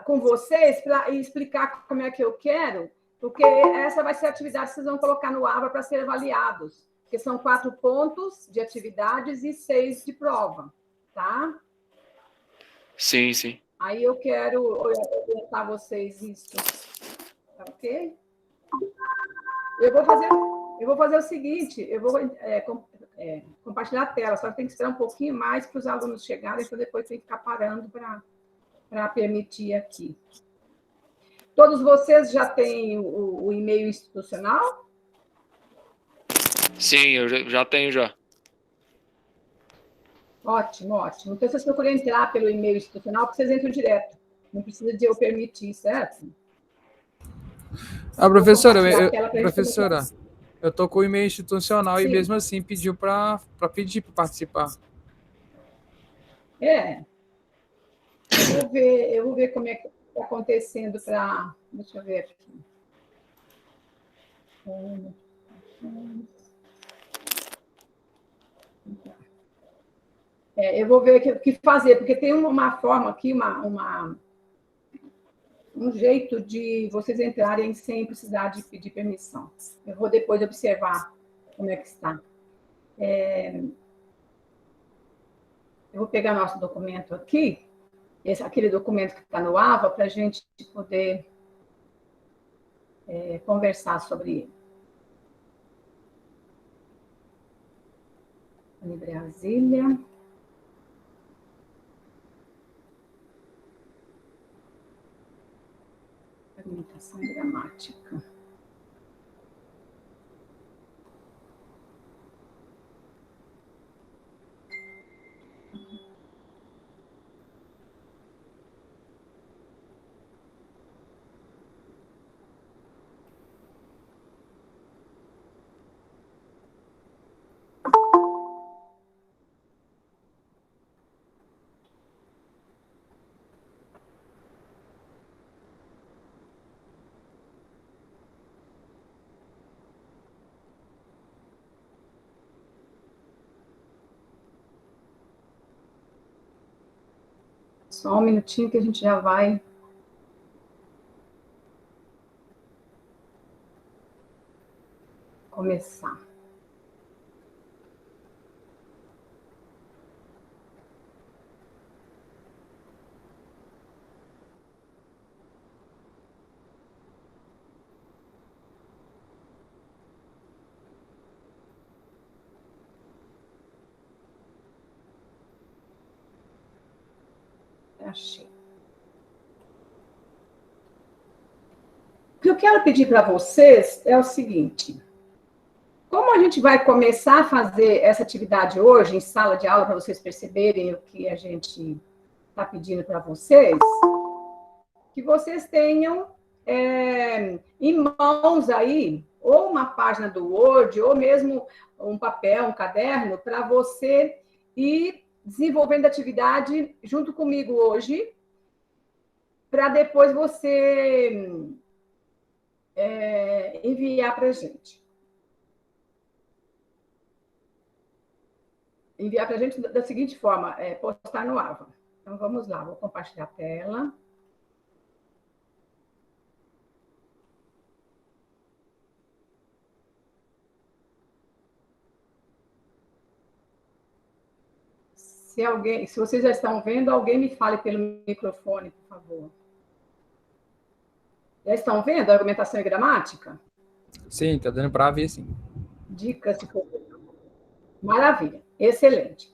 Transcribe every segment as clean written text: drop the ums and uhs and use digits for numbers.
com vocês para explicar como é que eu quero, porque essa vai ser a atividade que vocês vão colocar no AVA para ser avaliados, que são 4 pontos de atividades e 6 de prova, tá? Sim, sim. Aí eu quero orientar vocês isso, tá ok? Eu vou fazer o seguinte, eu vou compartilhar a tela, só que tem que esperar um pouquinho mais para os alunos chegarem, então depois tem que ficar parando para permitir aqui. Todos vocês já têm o e-mail institucional? Sim, eu já tenho já. Ótimo, ótimo. Então, vocês procuram entrar pelo e-mail institucional, porque vocês entram direto. Não precisa de eu permitir, certo? Professora, eu tô com o e-mail institucional. Sim. E mesmo assim pediu para pedir para participar. Eu vou ver como é que está acontecendo para... Deixa eu ver aqui. Eu vou ver o que fazer, porque tem uma forma aqui, um jeito de vocês entrarem sem precisar de pedir permissão. Eu vou depois observar como é que está. Eu vou pegar nosso documento aqui, aquele documento que está no AVA, para a gente poder conversar sobre ele. Em Brasília. Argumentação e gramática. Só um minutinho que a gente já vai... começar. Achei. O que eu quero pedir para vocês é o seguinte: como a gente vai começar a fazer essa atividade hoje em sala de aula, para vocês perceberem o que a gente está pedindo para vocês, que vocês tenham em mãos aí, ou uma página do Word, ou mesmo um papel, um caderno, para você ir desenvolvendo a atividade junto comigo hoje, para depois você enviar para a gente. Enviar para a gente da seguinte forma, postar no AVA. Então, vamos lá, vou compartilhar a tela. Se vocês já estão vendo, alguém me fale pelo microfone, por favor. Já estão vendo a argumentação e gramática? Sim, está dando para ver, sim. Dicas de... Maravilha, excelente.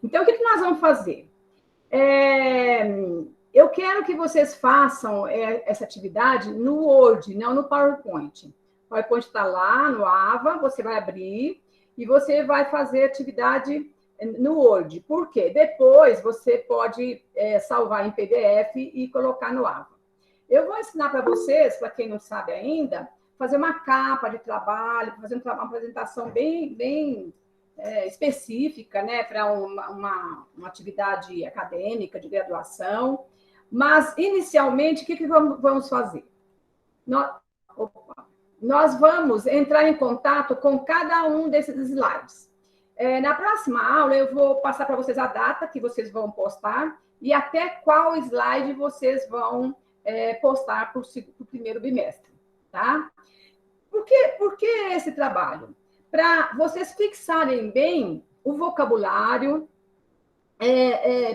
Então, o que nós vamos fazer? Eu quero que vocês façam essa atividade no Word, não no PowerPoint. O PowerPoint está lá no AVA, você vai abrir e você vai fazer atividade no Word. Por quê? Depois você pode salvar em PDF e colocar no AVA. Eu vou ensinar para vocês, para quem não sabe ainda, fazer uma capa de trabalho, fazer uma apresentação bem específica, né, para uma atividade acadêmica de graduação. Mas, inicialmente, o que vamos fazer? Nós vamos entrar em contato com cada um desses slides. Na próxima aula, eu vou passar para vocês a data que vocês vão postar, e até qual slide vocês vão postar para o primeiro bimestre, tá? Por que esse trabalho? Para vocês fixarem bem o vocabulário,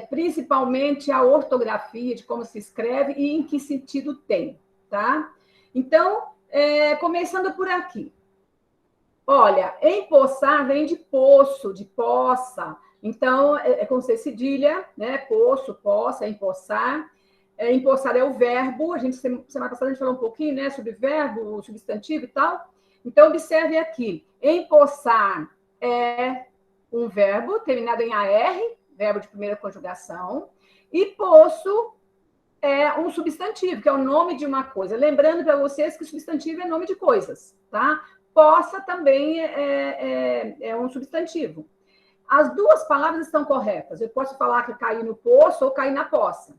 principalmente a ortografia, de como se escreve e em que sentido tem, tá? Então, começando por aqui. Olha, empoçar vem de poço, de poça. Então, com C cedilha, né? Poço, poça, empoçar. Empoçar é o verbo. Semana passada, a gente falou um pouquinho, né? Sobre verbo, substantivo e tal. Então, observe aqui. Empoçar é um verbo terminado em AR, verbo de primeira conjugação. E poço é um substantivo, que é o nome de uma coisa. Lembrando para vocês que substantivo é nome de coisas, tá? Poça também é um substantivo. As duas palavras estão corretas. Eu posso falar que caí no poço ou caí na poça,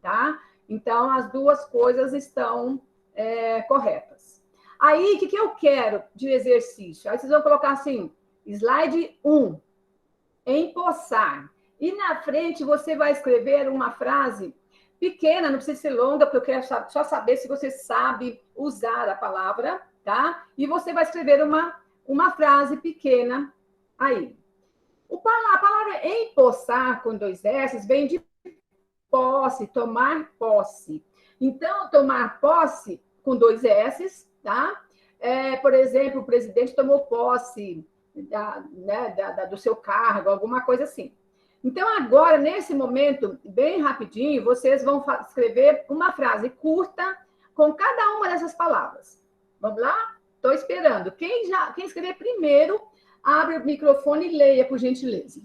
tá? Então, as duas coisas estão corretas. Aí, o que eu quero de exercício? Aí vocês vão colocar assim, slide 1, empoçar. E na frente você vai escrever uma frase pequena, não precisa ser longa, porque eu quero só saber se você sabe usar a palavra, tá? E você vai escrever uma frase pequena aí. A palavra empoçar com 2 S vem de posse, tomar posse. Então, tomar posse com 2 S, tá? Por exemplo, o presidente tomou posse do seu cargo, alguma coisa assim. Então, agora, nesse momento, bem rapidinho, vocês vão escrever uma frase curta com cada uma dessas palavras. Vamos lá? Estou esperando. Quem escrever primeiro, abre o microfone e leia, por gentileza.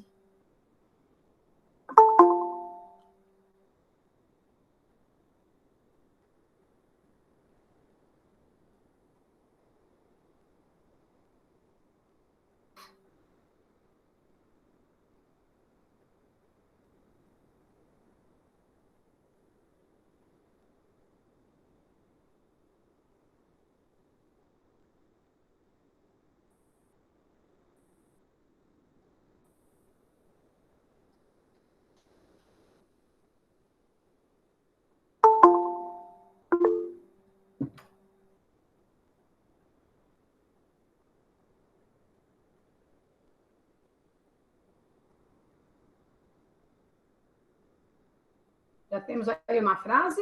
Já temos aí uma frase?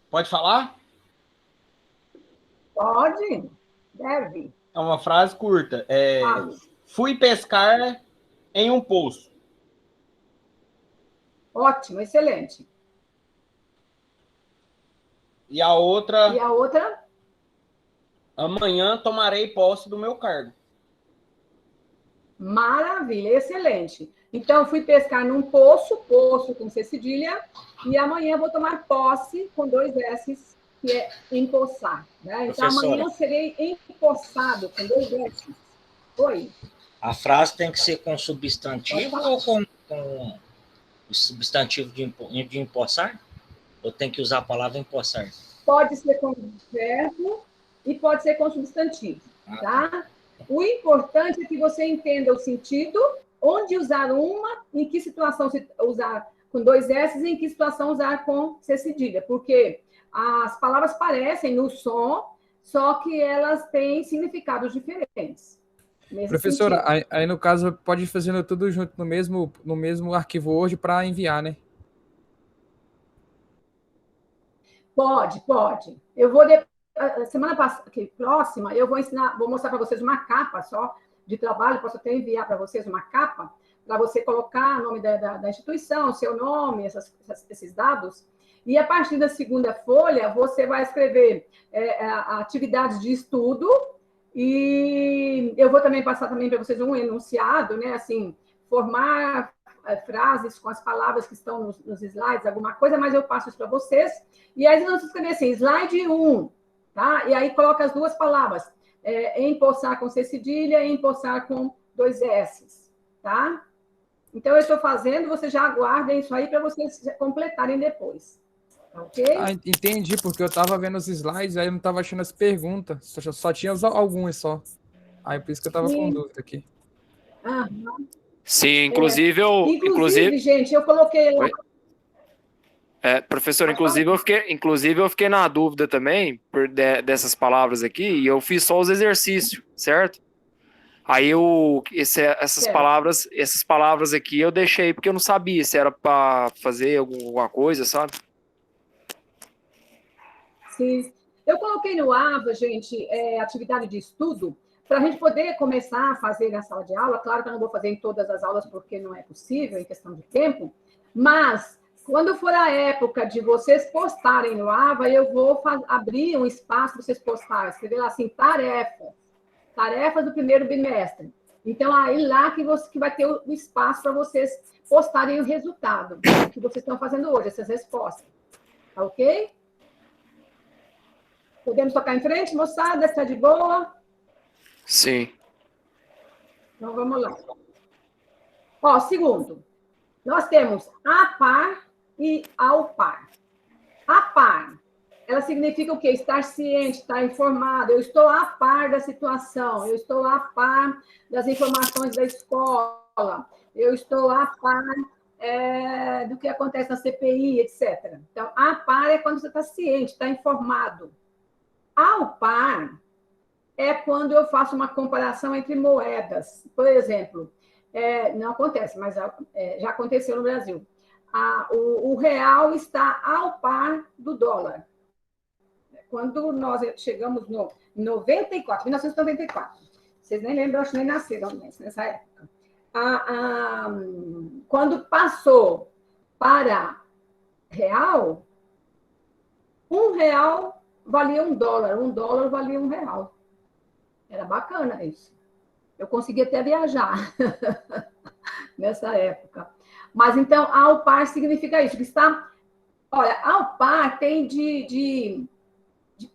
Pode falar? Pode, deve. É uma frase curta. Fui pescar em um poço. Ótimo, excelente. E a outra? E a outra? Amanhã tomarei posse do meu cargo. Maravilha, excelente. Então, fui pescar num poço com C cedilha, e amanhã vou tomar posse com 2 S, que é empoçar. Né? Então, amanhã serei empoçado com 2 S. Oi. A frase tem que ser com substantivo ou com o substantivo de empoçar? Ou tem que usar a palavra empoçar? Pode ser com verbo e pode ser com substantivo, tá? O importante é que você entenda o sentido, onde usar uma, em que situação usar com 2 S e em que situação usar com C cedilha, porque as palavras parecem no som, só que elas têm significados diferentes. Professora, aí no caso pode ir fazendo tudo junto no mesmo arquivo Word para enviar, né? Pode. Eu vou semana próxima eu vou mostrar para vocês uma capa só de trabalho, posso até enviar para vocês uma capa para você colocar o nome da instituição, seu nome, esses dados. E a partir da segunda folha você vai escrever atividades de estudo. E eu vou também passar também para vocês um enunciado, né? Assim, formar frases com as palavras que estão nos slides, alguma coisa, mas eu passo isso para vocês. E aí nós vamos escrever assim, slide 1, tá? E aí coloca as duas palavras, empoçar com C cedilha e empoçar com 2 S, tá? Então, eu estou fazendo, vocês já aguardem isso aí para vocês completarem depois. Ok? Entendi, porque eu estava vendo os slides, aí eu não estava achando as perguntas, só tinha algumas só. Aí por isso que eu estava com dúvida aqui. Aham. Sim, inclusive Inclusive, gente, eu coloquei lá. Professor, inclusive eu fiquei na dúvida também dessas palavras aqui, e eu fiz só os exercícios, certo? Aí essas palavras aqui eu deixei porque eu não sabia se era para fazer alguma coisa, sabe? Sim. Eu coloquei no AVA, gente, atividade de estudo, para a gente poder começar a fazer na sala de aula. Claro que eu não vou fazer em todas as aulas, porque não é possível, em questão de tempo, mas quando for a época de vocês postarem no AVA, eu vou abrir um espaço para vocês postarem, escrever lá assim, tarefas do primeiro bimestre. Então, aí lá que vai ter o espaço para vocês postarem o resultado que vocês estão fazendo hoje, essas respostas. Tá ok? Podemos tocar em frente, moçada? Está de boa? Sim. Então, vamos lá. Ó, segundo, nós temos a par e ao par. A par, ela significa o quê? Estar ciente, estar informado. Eu estou a par da situação, eu estou a par das informações da escola, eu estou a par do que acontece na CPI, etc. Então, a par é quando você está ciente, está informado. Ao par é quando eu faço uma comparação entre moedas. Por exemplo, não acontece, mas já aconteceu no Brasil. O real está ao par do dólar. Quando nós chegamos no 1994, vocês nem lembram, acho que nem nasceram nessa época. Quando passou para real, R$1 valia $1 valia R$1. Era bacana isso. Eu consegui até viajar nessa época. Mas, então, ao par significa isso, que está... Olha, ao par tem de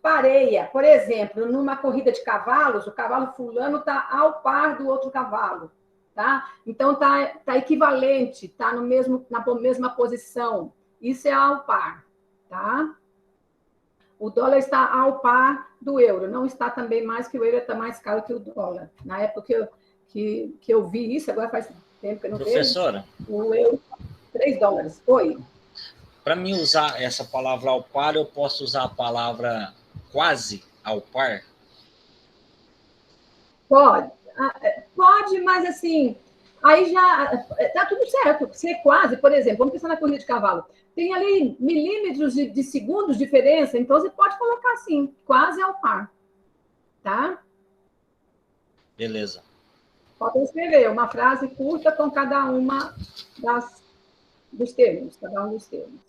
pareia. Por exemplo, numa corrida de cavalos, o cavalo fulano está ao par do outro cavalo. Tá? Então, tá equivalente, está na mesma posição. Isso é ao par. Tá? O dólar está ao par do euro, não está também mais, que o euro está mais caro que o dólar. Na época que eu vi isso, agora faz tempo que eu não vejo. Professora? O euro, $3. Oi. Para mim usar essa palavra ao par, eu posso usar a palavra quase ao par? Pode. Pode, mas assim, aí já está tudo certo. Ser quase, por exemplo, vamos pensar na corrida de cavalo. Tem ali milímetros de segundos de diferença, então você pode colocar assim, quase ao par. Tá? Beleza. Pode escrever uma frase curta com cada uma dos termos, cada um dos termos.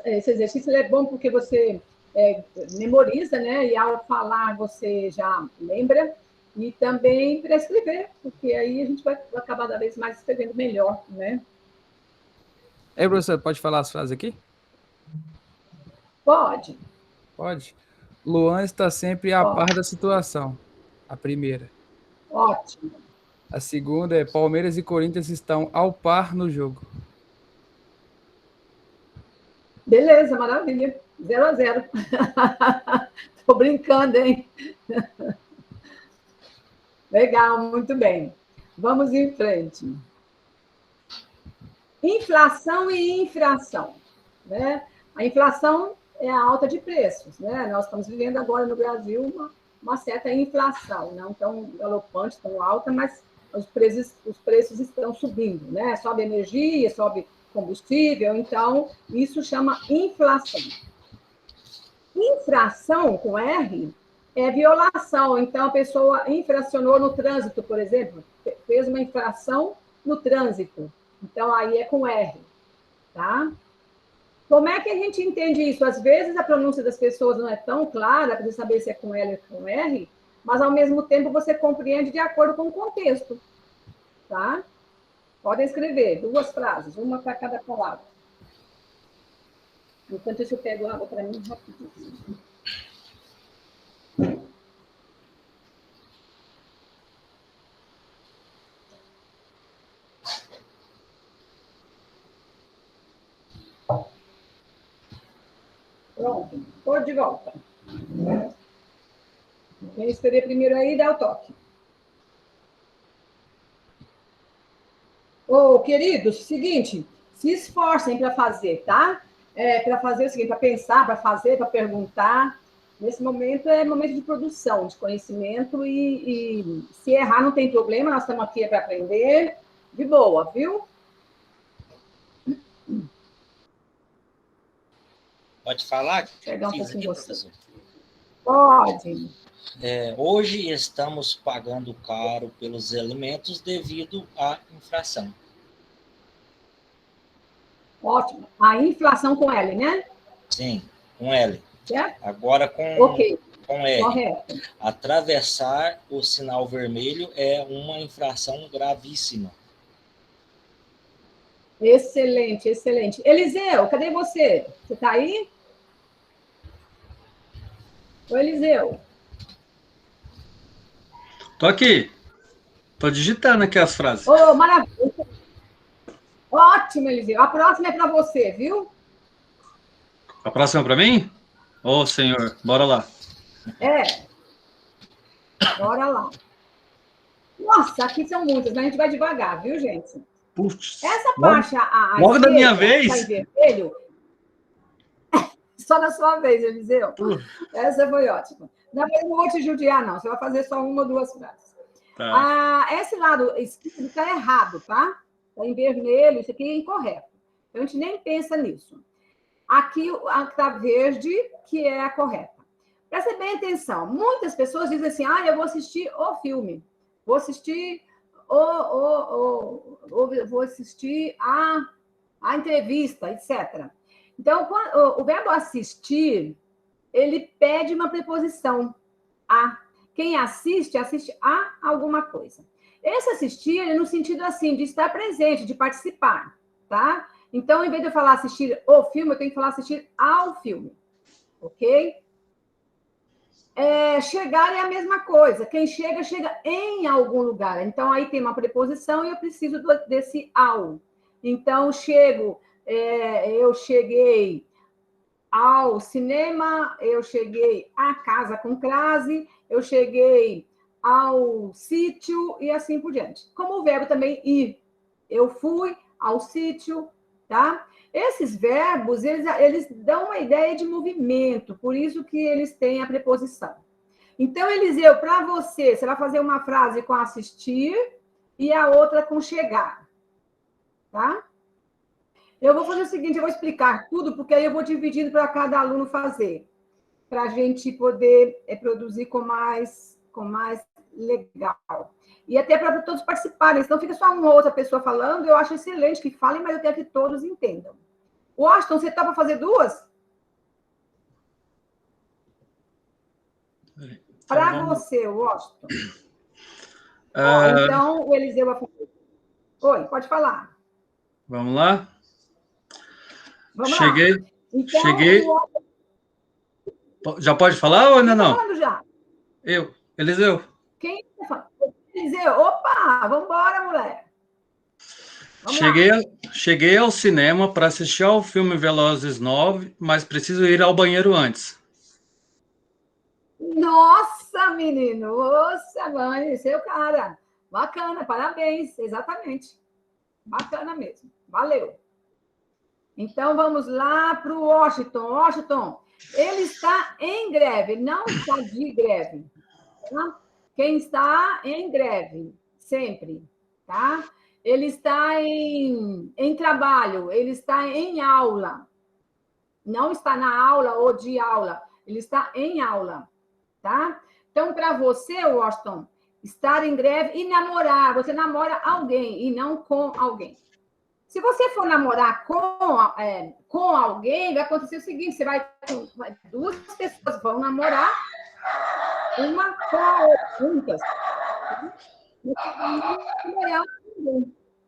Esse exercício é bom porque você memoriza, né? E ao falar você já lembra. E também para escrever, porque aí a gente vai acabar cada vez mais escrevendo melhor, né? Professor, pode falar as frases aqui? Pode. Pode. Luan está sempre a par da situação. A primeira. Ótimo. A segunda é Palmeiras e Corinthians estão ao par no jogo. Beleza, maravilha. 0-0. Tô brincando, hein? Legal, muito bem. Vamos em frente. Inflação e infração. Né? A inflação é a alta de preços. Né? Nós estamos vivendo agora no Brasil uma certa inflação, não tão galopante, tão alta, mas os preços estão subindo. Né? Sobe energia, sobe combustível, então isso chama inflação. Infração, com R, é violação. Então, a pessoa infracionou no trânsito, por exemplo, fez uma infração no trânsito. Então, aí é com R, tá? Como é que a gente entende isso? Às vezes, a pronúncia das pessoas não é tão clara para saber se é com L ou com R, mas, ao mesmo tempo, você compreende de acordo com o contexto, tá? Podem escrever 2 frases, uma para cada palavra. Enquanto isso, eu pego água para mim rapidinho. Pronto, estou de volta. Quem escrever primeiro aí, dá o toque. Ô, queridos, seguinte, se esforcem para fazer, tá? Para fazer o seguinte, para pensar, para fazer, para perguntar. Nesse momento é momento de produção, de conhecimento e se errar não tem problema, nós estamos aqui para aprender de boa, viu? Pode falar? Pegar um Fiz pouquinho aqui, você. professor. Pode. Hoje estamos pagando caro pelos alimentos devido à inflação. Ótimo. A inflação com L, né? Sim, com L. Certo? Agora com R. Correto. Atravessar o sinal vermelho é uma infração gravíssima. Excelente, excelente. Eliseu, cadê você? Você está aí? Ô, Eliseu. Tô aqui. Tô digitando aqui as frases. Ô, maravilha. Ótimo, Eliseu. A próxima é para você, viu? A próxima é para mim? Ô, senhor, bora lá. Bora lá. Nossa, aqui são muitas, mas a gente vai devagar, viu, gente? Putz. Essa parte, logo da minha vez. Tá em vermelho. Só na sua vez, Eliseu. Essa foi ótima. Não, eu não vou te judiar, não. Você vai fazer só uma ou duas frases. Tá. Esse lado esquerdo está errado, tá? Está em vermelho, isso aqui é incorreto. Então, a gente nem pensa nisso. Aqui está verde, que é a correta. Presta bem atenção. Muitas pessoas dizem assim, eu vou assistir o filme. Vou assistir vou assistir a entrevista, etc. Então, o verbo assistir, ele pede uma preposição a. Quem assiste, assiste a alguma coisa. Esse assistir é no sentido assim, de estar presente, de participar, tá? Então, em vez de eu falar assistir o filme, eu tenho que falar assistir ao filme, ok? Chegar é a mesma coisa. Quem chega, chega em algum lugar. Então, aí tem uma preposição e eu preciso desse ao. Então, eu cheguei ao cinema, eu cheguei à casa com crase, eu cheguei ao sítio e assim por diante. Como o verbo também ir. Eu fui ao sítio, tá? Esses verbos, eles dão uma ideia de movimento, por isso que eles têm a preposição. Então, Eliseu, para você vai fazer uma frase com assistir e a outra com chegar, tá? Eu vou fazer o seguinte, eu vou explicar tudo, porque aí eu vou dividindo para cada aluno fazer, para a gente poder produzir com mais legal. E até para todos participarem, senão fica só uma ou outra pessoa falando, eu acho excelente que falem, mas eu quero que todos entendam. Washington, você está para fazer duas? Para você, Washington. Então, o Eliseu vai fazer. Oi, pode falar. Vamos lá? Cheguei. Lá. Então, cheguei. Já pode falar ou ainda não? Falando já. Eu, Eliseu. Quem está falando? Eliseu, opa, vamos embora, moleque. Cheguei ao cinema para assistir ao filme Velozes 9, mas preciso ir ao banheiro antes. Nossa, menino! Nossa, mãe, seu cara. Bacana, parabéns, exatamente. Bacana mesmo, valeu. Então, vamos lá para o Washington. Washington, ele está em greve, não está de greve. Tá? Quem está em greve, sempre, tá? Ele está em trabalho, ele está em aula. Não está na aula ou de aula, ele está em aula, tá? Então, para você, Washington, estar em greve e namorar, você namora alguém e não com alguém. Se você for namorar com alguém, vai acontecer o seguinte, duas pessoas vão namorar, uma com a outra, juntas.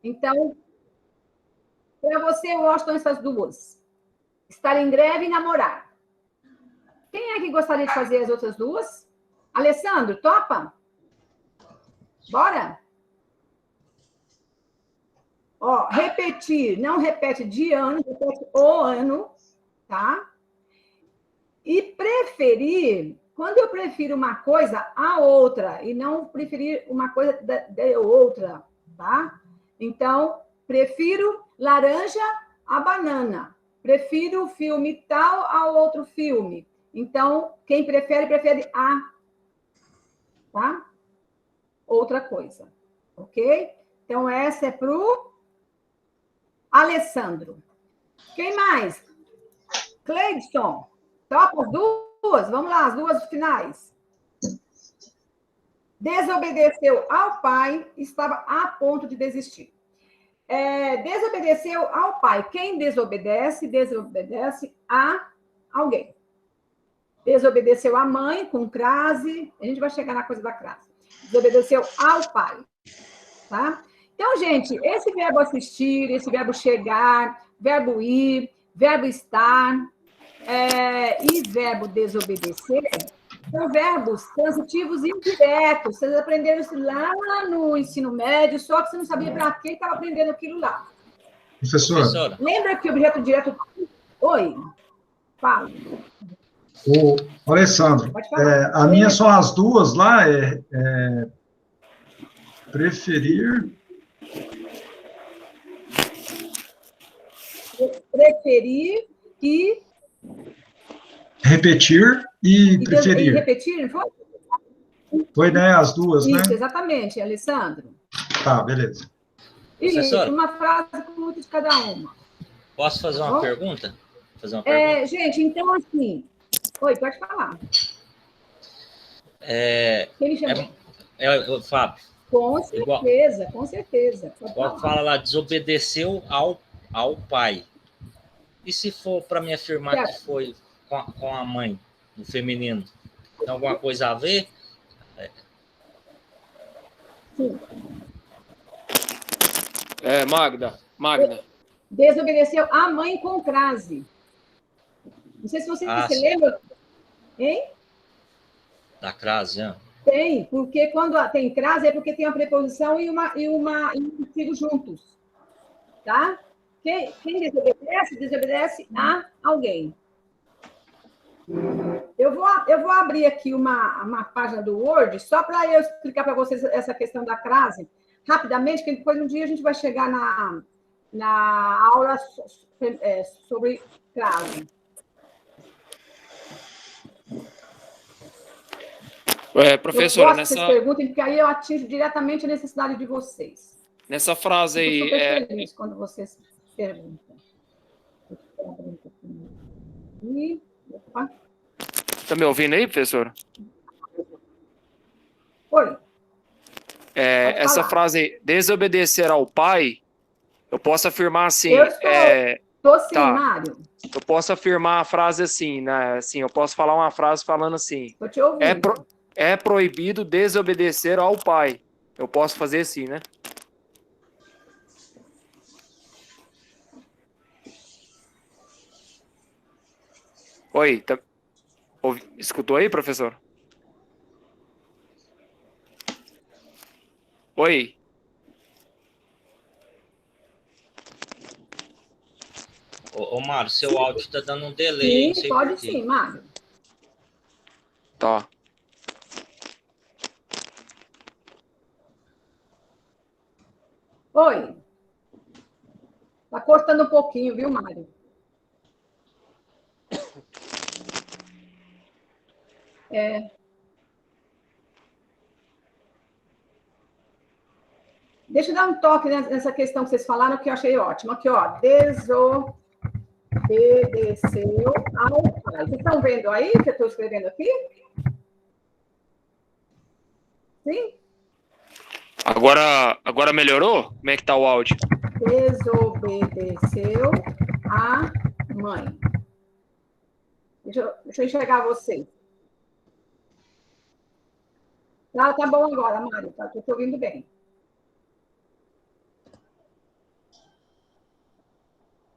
Então, para você, Washington, essas duas. Estar em greve e namorar. Quem é que gostaria de fazer as outras duas? Alessandro, topa? Bora? Ó, repetir, não repete de ano, repete o ano, tá? E preferir, quando eu prefiro uma coisa a outra, e não preferir uma coisa de outra, tá? Então, prefiro laranja a banana. Prefiro o filme tal ao outro filme. Então, quem prefere a, tá? Outra coisa, ok? Então, essa é para o Alessandro. Quem mais? Cleidson. Topa as duas? Vamos lá, as duas finais. Desobedeceu ao pai, estava a ponto de desistir. Desobedeceu ao pai. Quem desobedece a alguém. Desobedeceu à mãe com crase. A gente vai chegar na coisa da crase. Desobedeceu ao pai. Tá? Então, gente, esse verbo assistir, esse verbo chegar, verbo ir, verbo estar e verbo desobedecer são verbos transitivos indiretos. Vocês aprenderam isso lá no ensino médio, só que você não sabia para que estava aprendendo aquilo lá. Professora. Lembra que o objeto direto... Oi, fala. O Alessandro, a minha são as duas lá, preferir... Preferir e... Repetir e preferir. E repetir, não foi? Foi, né? As duas, né? Isso, exatamente, Alessandro. Tá, beleza. Isso, uma frase com muito de cada uma. Posso fazer uma pergunta? Gente, então assim... Oi, pode falar. Quem me chamou? O Fábio. Com certeza, com certeza. Fala lá, desobedeceu ao pai. E se for para me afirmar que foi com a mãe, no feminino? Tem alguma coisa a ver? Sim. Magda. Desobedeceu a mãe com crase. Não sei se você se lembra. Hein? Da crase, né? Tem, porque quando tem crase é porque tem uma preposição e um artigo juntos. Tá? Quem desobedece a alguém. Eu vou abrir aqui uma página do Word só para eu explicar para vocês essa questão da crase rapidamente, que depois um dia a gente vai chegar na aula sobre crase. Professora, eu gosto que vocês perguntem, porque aí eu atinjo diretamente a necessidade de vocês. Nessa frase aí... Eu estou super feliz quando vocês perguntam. Opa. Tá me ouvindo aí, professora? Oi. Essa frase aí, desobedecer ao pai, eu posso afirmar assim... Estou sim, tá. Mário. Eu posso afirmar a frase assim, né? Assim, eu posso falar uma frase falando assim... Estou te ouvindo. É proibido desobedecer ao pai. Eu posso fazer assim, né? Oi, escutou aí, professor? Oi. Ô Mário, seu áudio está dando um delay. Sim, pode sim, Mário. Tá. Oi. Tá cortando um pouquinho, viu, Mário? Deixa eu dar um toque nessa questão que vocês falaram, que eu achei ótimo. Aqui, ó. Desobedeceu ao pai. Vocês estão vendo aí que eu estou escrevendo aqui? Sim? Agora melhorou? Como é que tá o áudio? Desobedeceu a mãe. Deixa eu enxergar vocês. Tá bom agora, Mário. Estou te ouvindo bem.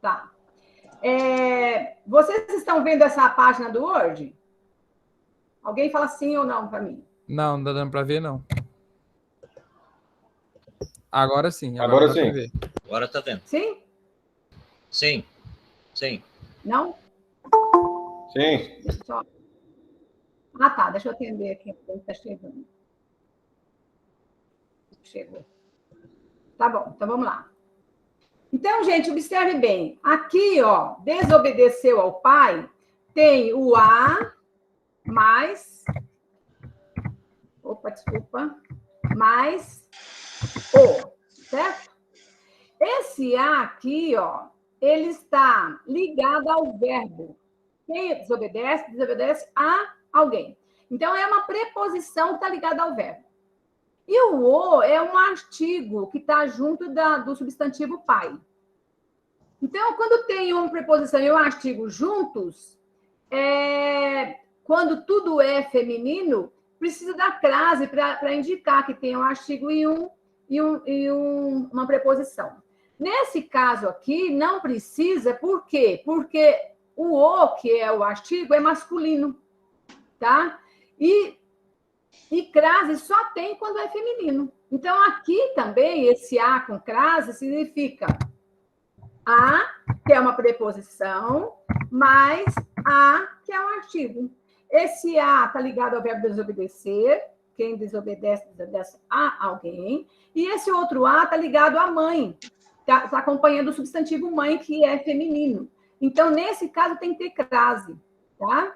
Tá. Vocês estão vendo essa página do Word? Alguém fala sim ou não para mim? Não dá dando para ver, não. Agora sim. Agora sim. Agora tá vendo. Sim? Sim. Não? Sim. Ah, tá. Deixa eu atender aqui. Está chegando. Chegou. Tá bom, então vamos lá. Então, gente, observe bem. Aqui, ó, desobedeceu ao pai, tem o a mais... Opa, desculpa. Mais o, certo? Esse a aqui, ó, ele está ligado ao verbo. Quem desobedece, desobedece a alguém. Então, é uma preposição que está ligada ao verbo. E o é um artigo que está junto do substantivo pai. Então, quando tem uma preposição e um artigo juntos, quando tudo é feminino, precisa da crase para indicar que tem um artigo e uma preposição. Nesse caso aqui, não precisa, por quê? Porque o que é o artigo, é masculino, tá? E crase só tem quando é feminino. Então, aqui também, esse a com crase significa a, que é uma preposição, mais a, que é um artigo. Esse a está ligado ao verbo desobedecer, quem desobedece, desobedece a alguém. E esse outro a está ligado à mãe, está acompanhando o substantivo mãe, que é feminino. Então, nesse caso, tem que ter crase, tá?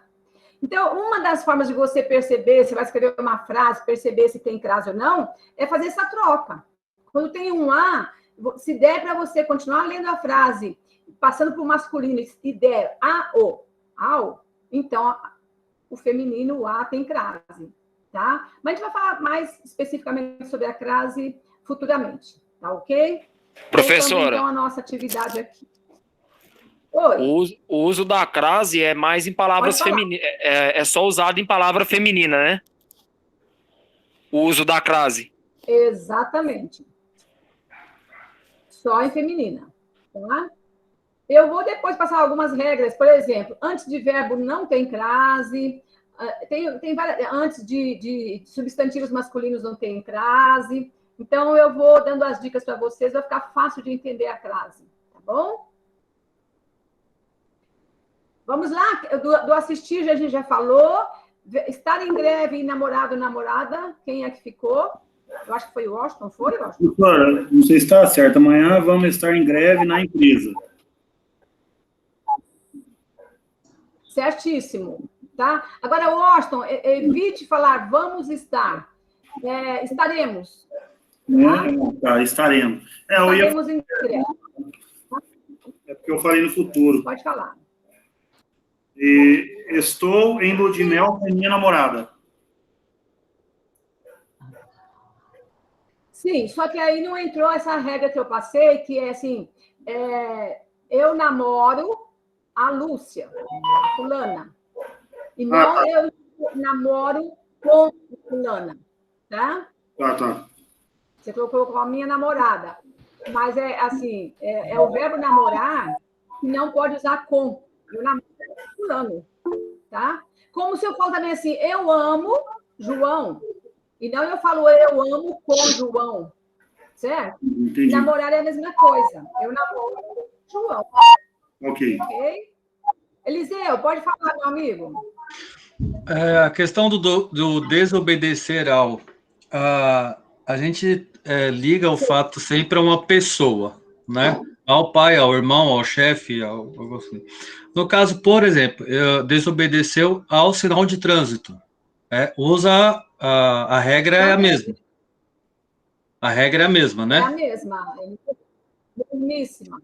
Então, uma das formas de você perceber, você vai escrever uma frase, perceber se tem crase ou não, é fazer essa troca. Quando tem um a, se der para você continuar lendo a frase, passando para o masculino e der ao, então o feminino, o a, tem crase, tá? Mas a gente vai falar mais especificamente sobre a crase futuramente, tá ok? Professora. Então, a nossa atividade aqui. O uso da crase é mais em palavras femininas. É só usado em palavra feminina, né? O uso da crase. Exatamente. Só em feminina. Tá? Eu vou depois passar algumas regras. Por exemplo, antes de verbo não tem crase. Tem várias, antes de substantivos masculinos não tem crase. Então, eu vou dando as dicas para vocês. Vai ficar fácil de entender a crase. Tá bom? Vamos lá, do assistir, a gente já falou. Estar em greve, namorado, namorada, quem é que ficou? Eu acho que foi o Washington, foi, Washington? Doutora, não sei se está certo. Amanhã vamos estar em greve na empresa. Certíssimo, tá? Agora, Washington, evite falar vamos estar. Estaremos. Tá, estaremos. Estaremos em greve. É porque eu falei no futuro. Pode falar. Estou em lua de mel com minha namorada. Sim, só que aí não entrou essa regra que eu passei, que é assim, eu namoro a Lúcia, a fulana, e não eu namoro com a fulana, tá? Tá. Você colocou com a minha namorada, mas assim, é o verbo namorar que não pode usar com. Eu namoro fulano, tá? Como se eu falo também assim, eu amo João, e não eu falo eu amo com João, certo? Entendi. Namorar é a mesma coisa. Eu namoro João. Ok. Eliseu, pode falar, meu amigo. A questão do desobedecer ao... A gente liga o fato sempre a uma pessoa, né? Ao pai, ao irmão, ao chefe, algo assim. No caso, por exemplo, desobedeceu ao sinal de trânsito. Usa a regra é a mesma. A regra é a mesma, né? É a mesma. Mesmíssima.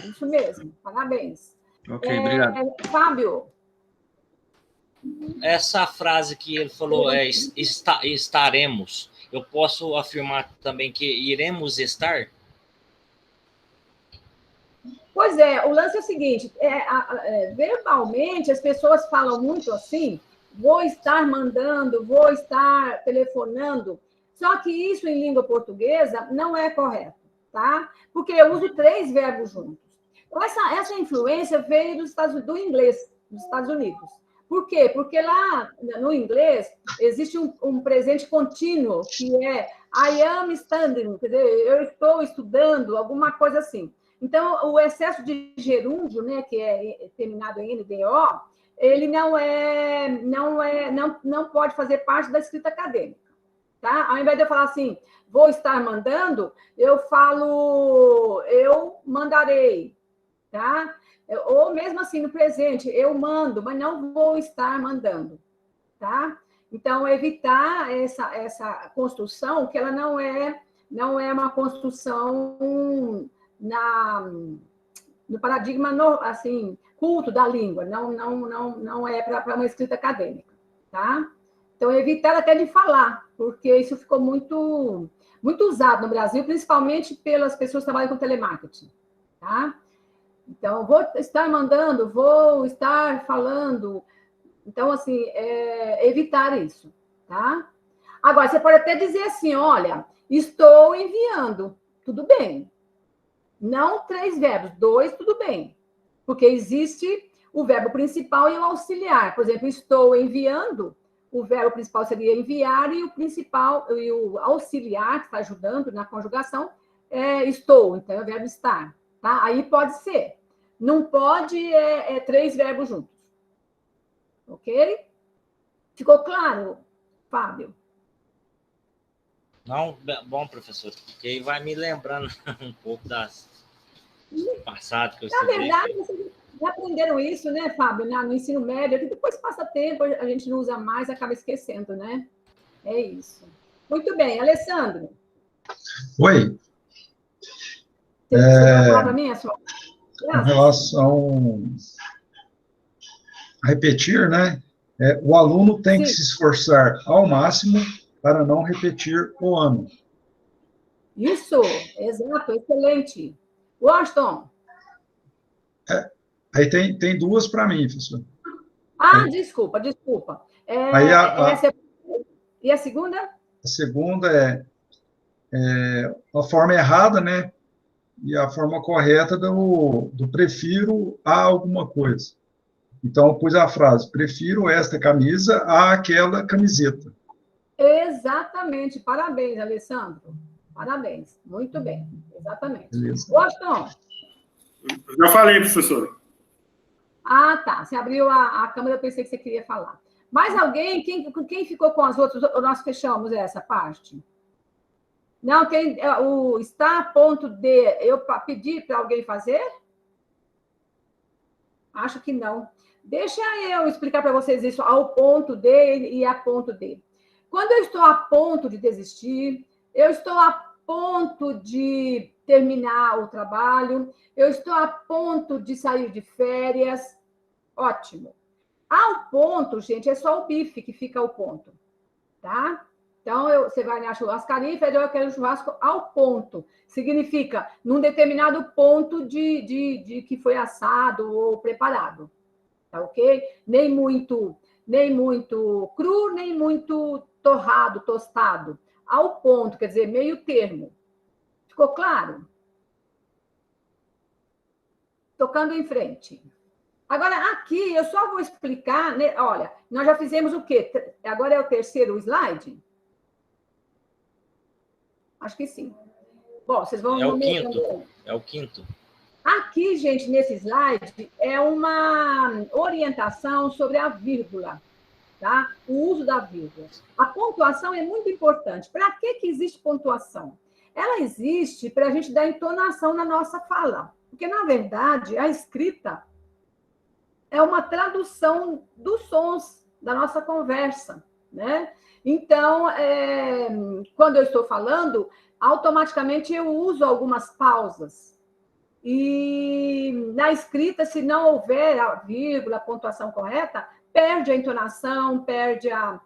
Isso mesmo. Parabéns. Ok, obrigado. Fábio. Essa frase que ele falou estaremos. Eu posso afirmar também que iremos estar? Pois é, o lance é o seguinte, verbalmente as pessoas falam muito assim, vou estar mandando, vou estar telefonando, só que isso em língua portuguesa não é correto, tá? Porque eu uso 3 verbos juntos. Essa influência veio do inglês, dos Estados Unidos. Por quê? Porque lá no inglês existe um presente contínuo, que é I am studying, quer dizer, eu estou estudando, alguma coisa assim. Então, o excesso de gerúndio, né, que é terminado em NDO, ele não pode fazer parte da escrita acadêmica, tá? Ao invés de eu falar assim, vou estar mandando, eu falo, eu mandarei, tá? Ou mesmo assim, no presente, eu mando, mas não vou estar mandando, tá? Então, evitar essa construção, que ela não é uma construção no paradigma assim, culto da língua, não é para uma escrita acadêmica, tá? Então, evitar até de falar, porque isso ficou muito usado no Brasil, principalmente pelas pessoas que trabalham com telemarketing, tá? Então, vou estar mandando, vou estar falando. Então, assim, evitar isso, tá? Agora, você pode até dizer assim, olha, estou enviando, tudo bem. Não 3 verbos, 2, tudo bem. Porque existe o verbo principal e o auxiliar. Por exemplo, estou enviando, o verbo principal seria enviar e o auxiliar, que está ajudando na conjugação, estou, então é o verbo estar, tá? Aí pode ser. Não pode 3 verbos juntos. Ok? Ficou claro, Fábio? Não, bom, professor, porque aí vai me lembrando um pouco das passadas que eu estudei. Na verdade, vocês já aprenderam isso, né, Fábio, no ensino médio, que depois passa tempo, a gente não usa mais, acaba esquecendo, né? É isso. Muito bem, Alessandro. Oi. Você vai falar para mim, em relação a repetir, né? O aluno tem que se esforçar ao máximo para não repetir o ano. Isso, exato, excelente. Washington. Aí tem 2 para mim, professor. Desculpa. Aí E a segunda? A segunda é a forma errada, né? E a forma correta do prefiro a alguma coisa. Então, eu pus a frase, prefiro esta camisa a aquela camiseta. Exatamente. Parabéns, Alessandro. Parabéns. Muito bem. Exatamente. Beleza. Washington. Já falei, professor. Tá. Você abriu a câmera, eu pensei que você queria falar. Mais alguém? Quem ficou com as outras? Nós fechamos essa parte. Não, o está.d, eu pedi para alguém fazer? Acho que não. Deixa eu explicar para vocês isso ao ponto D e a ponto D. Quando eu estou a ponto de desistir, eu estou a ponto de terminar o trabalho, eu estou a ponto de sair de férias, ótimo. Ao ponto, gente, é só o bife que fica ao ponto, tá? Então, você vai na churrascaria e pede, eu quero churrasco ao ponto. Significa num determinado ponto de que foi assado ou preparado. Tá ok? Nem muito cru, nem muito torrado, tostado. Ao ponto, quer dizer, meio termo. Ficou claro? Tocando em frente. Agora, aqui, eu só vou explicar, né? Olha, nós já fizemos o quê? Agora é o 3º slide? Acho que sim. Bom, vocês vão... É o quinto. Aqui, gente, nesse slide, é uma orientação sobre a vírgula, tá? O uso da vírgula. A pontuação é muito importante. Para que existe pontuação? Ela existe para a gente dar entonação na nossa fala. Porque, na verdade, a escrita é uma tradução dos sons da nossa conversa, né? Então, quando eu estou falando, automaticamente eu uso algumas pausas. E na escrita, se não houver a vírgula, a pontuação correta, perde a entonação, perde a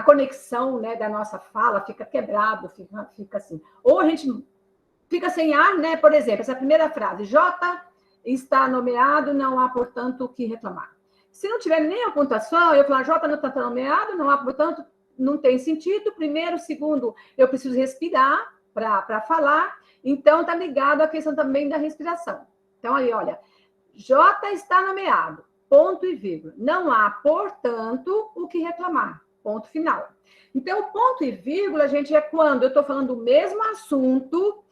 conexão, né, da nossa fala, fica quebrado, fica assim. Ou a gente fica sem ar, né? Por exemplo, essa primeira frase, J está nomeado, não há, portanto, o que reclamar. Se não tiver nem a pontuação, eu falar J não está nomeado, não há, portanto, não tem sentido. Primeiro, segundo, eu preciso respirar para falar. Então, está ligado à questão também da respiração. Então, aí, olha, J está nomeado, ponto e vírgula. Não há, portanto, o que reclamar, ponto final. Então, o ponto e vírgula, gente, é quando eu estou falando do mesmo assunto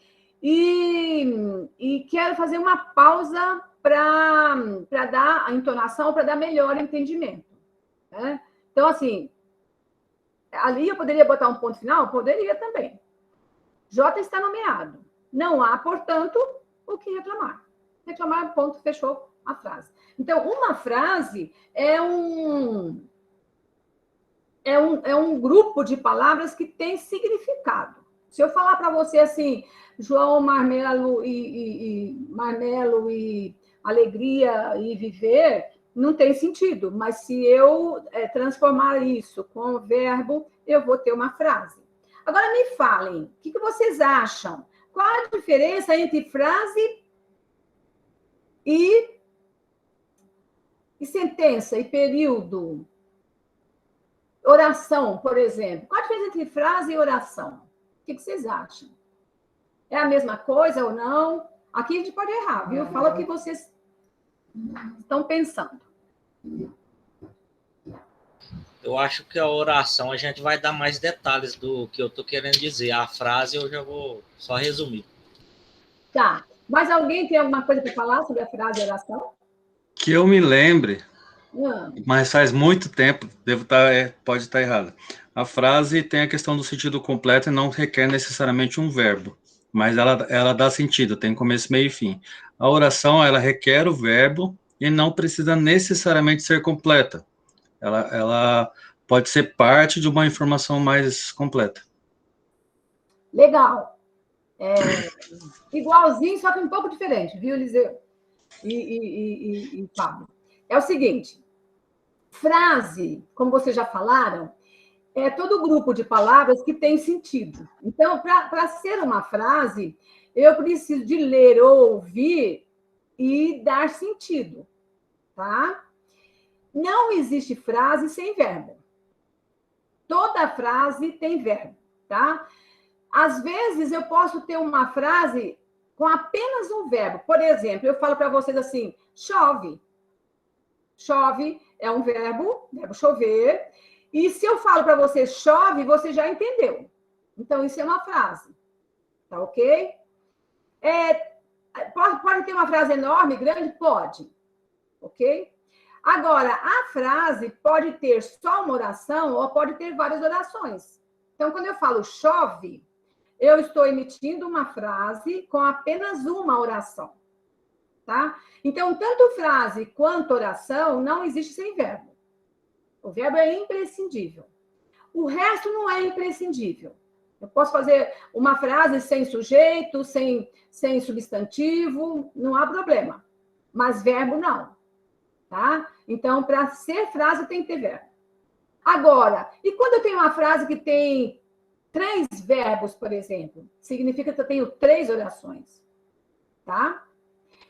e quero fazer uma pausa para dar a entonação, para dar melhor entendimento. Né? Então, assim, ali eu poderia botar um ponto final? Poderia também. J está nomeado. Não há, portanto, o que reclamar. Reclamar, ponto, fechou a frase. Então, uma frase é um grupo de palavras que tem significado. Se eu falar para você assim, João, marmelo e alegria e viver, não tem sentido. Mas se eu transformar isso com o verbo, eu vou ter uma frase. Agora me falem, o que vocês acham? Qual a diferença entre frase e sentença, e período? Oração, por exemplo. Qual a diferença entre frase e oração? O que vocês acham? É a mesma coisa ou não? Aqui a gente pode errar, viu? Fala o que vocês estão pensando. Eu acho que a oração a gente vai dar mais detalhes do que eu estou querendo dizer. A frase eu já vou só resumir. Tá. Mas alguém tem alguma coisa para falar sobre a frase e oração? Que eu me lembre, mas faz muito tempo, pode estar errado. A frase tem a questão do sentido completo e não requer necessariamente um verbo, mas ela dá sentido, tem começo, meio e fim. A oração, ela requer o verbo e não precisa necessariamente ser completa. Ela pode ser parte de uma informação mais completa. Legal. Igualzinho, só que um pouco diferente, viu, Eliseu? E Pablo. É o seguinte, frase, como vocês já falaram, é todo grupo de palavras que tem sentido. Então, para ser uma frase, eu preciso de ler ou ouvir e dar sentido, tá? Não existe frase sem verbo. Toda frase tem verbo, tá? Às vezes, eu posso ter uma frase com apenas um verbo. Por exemplo, eu falo para vocês assim, chove. Chove é um verbo chover. E se eu falo para você chove, você já entendeu. Então, isso é uma frase. Tá ok? Pode ter uma frase enorme, grande? Pode. Ok? Agora, a frase pode ter só uma oração ou pode ter várias orações. Então, quando eu falo chove, eu estou emitindo uma frase com apenas uma oração. Tá? Então, tanto frase quanto oração não existe sem verbo. O verbo é imprescindível. O resto não é imprescindível. Eu posso fazer uma frase sem sujeito, sem substantivo, não há problema. Mas verbo não. Tá? Então, para ser frase, tem que ter verbo. Agora, e quando eu tenho uma frase que tem 3 verbos, por exemplo, significa que eu tenho 3 orações. Tá?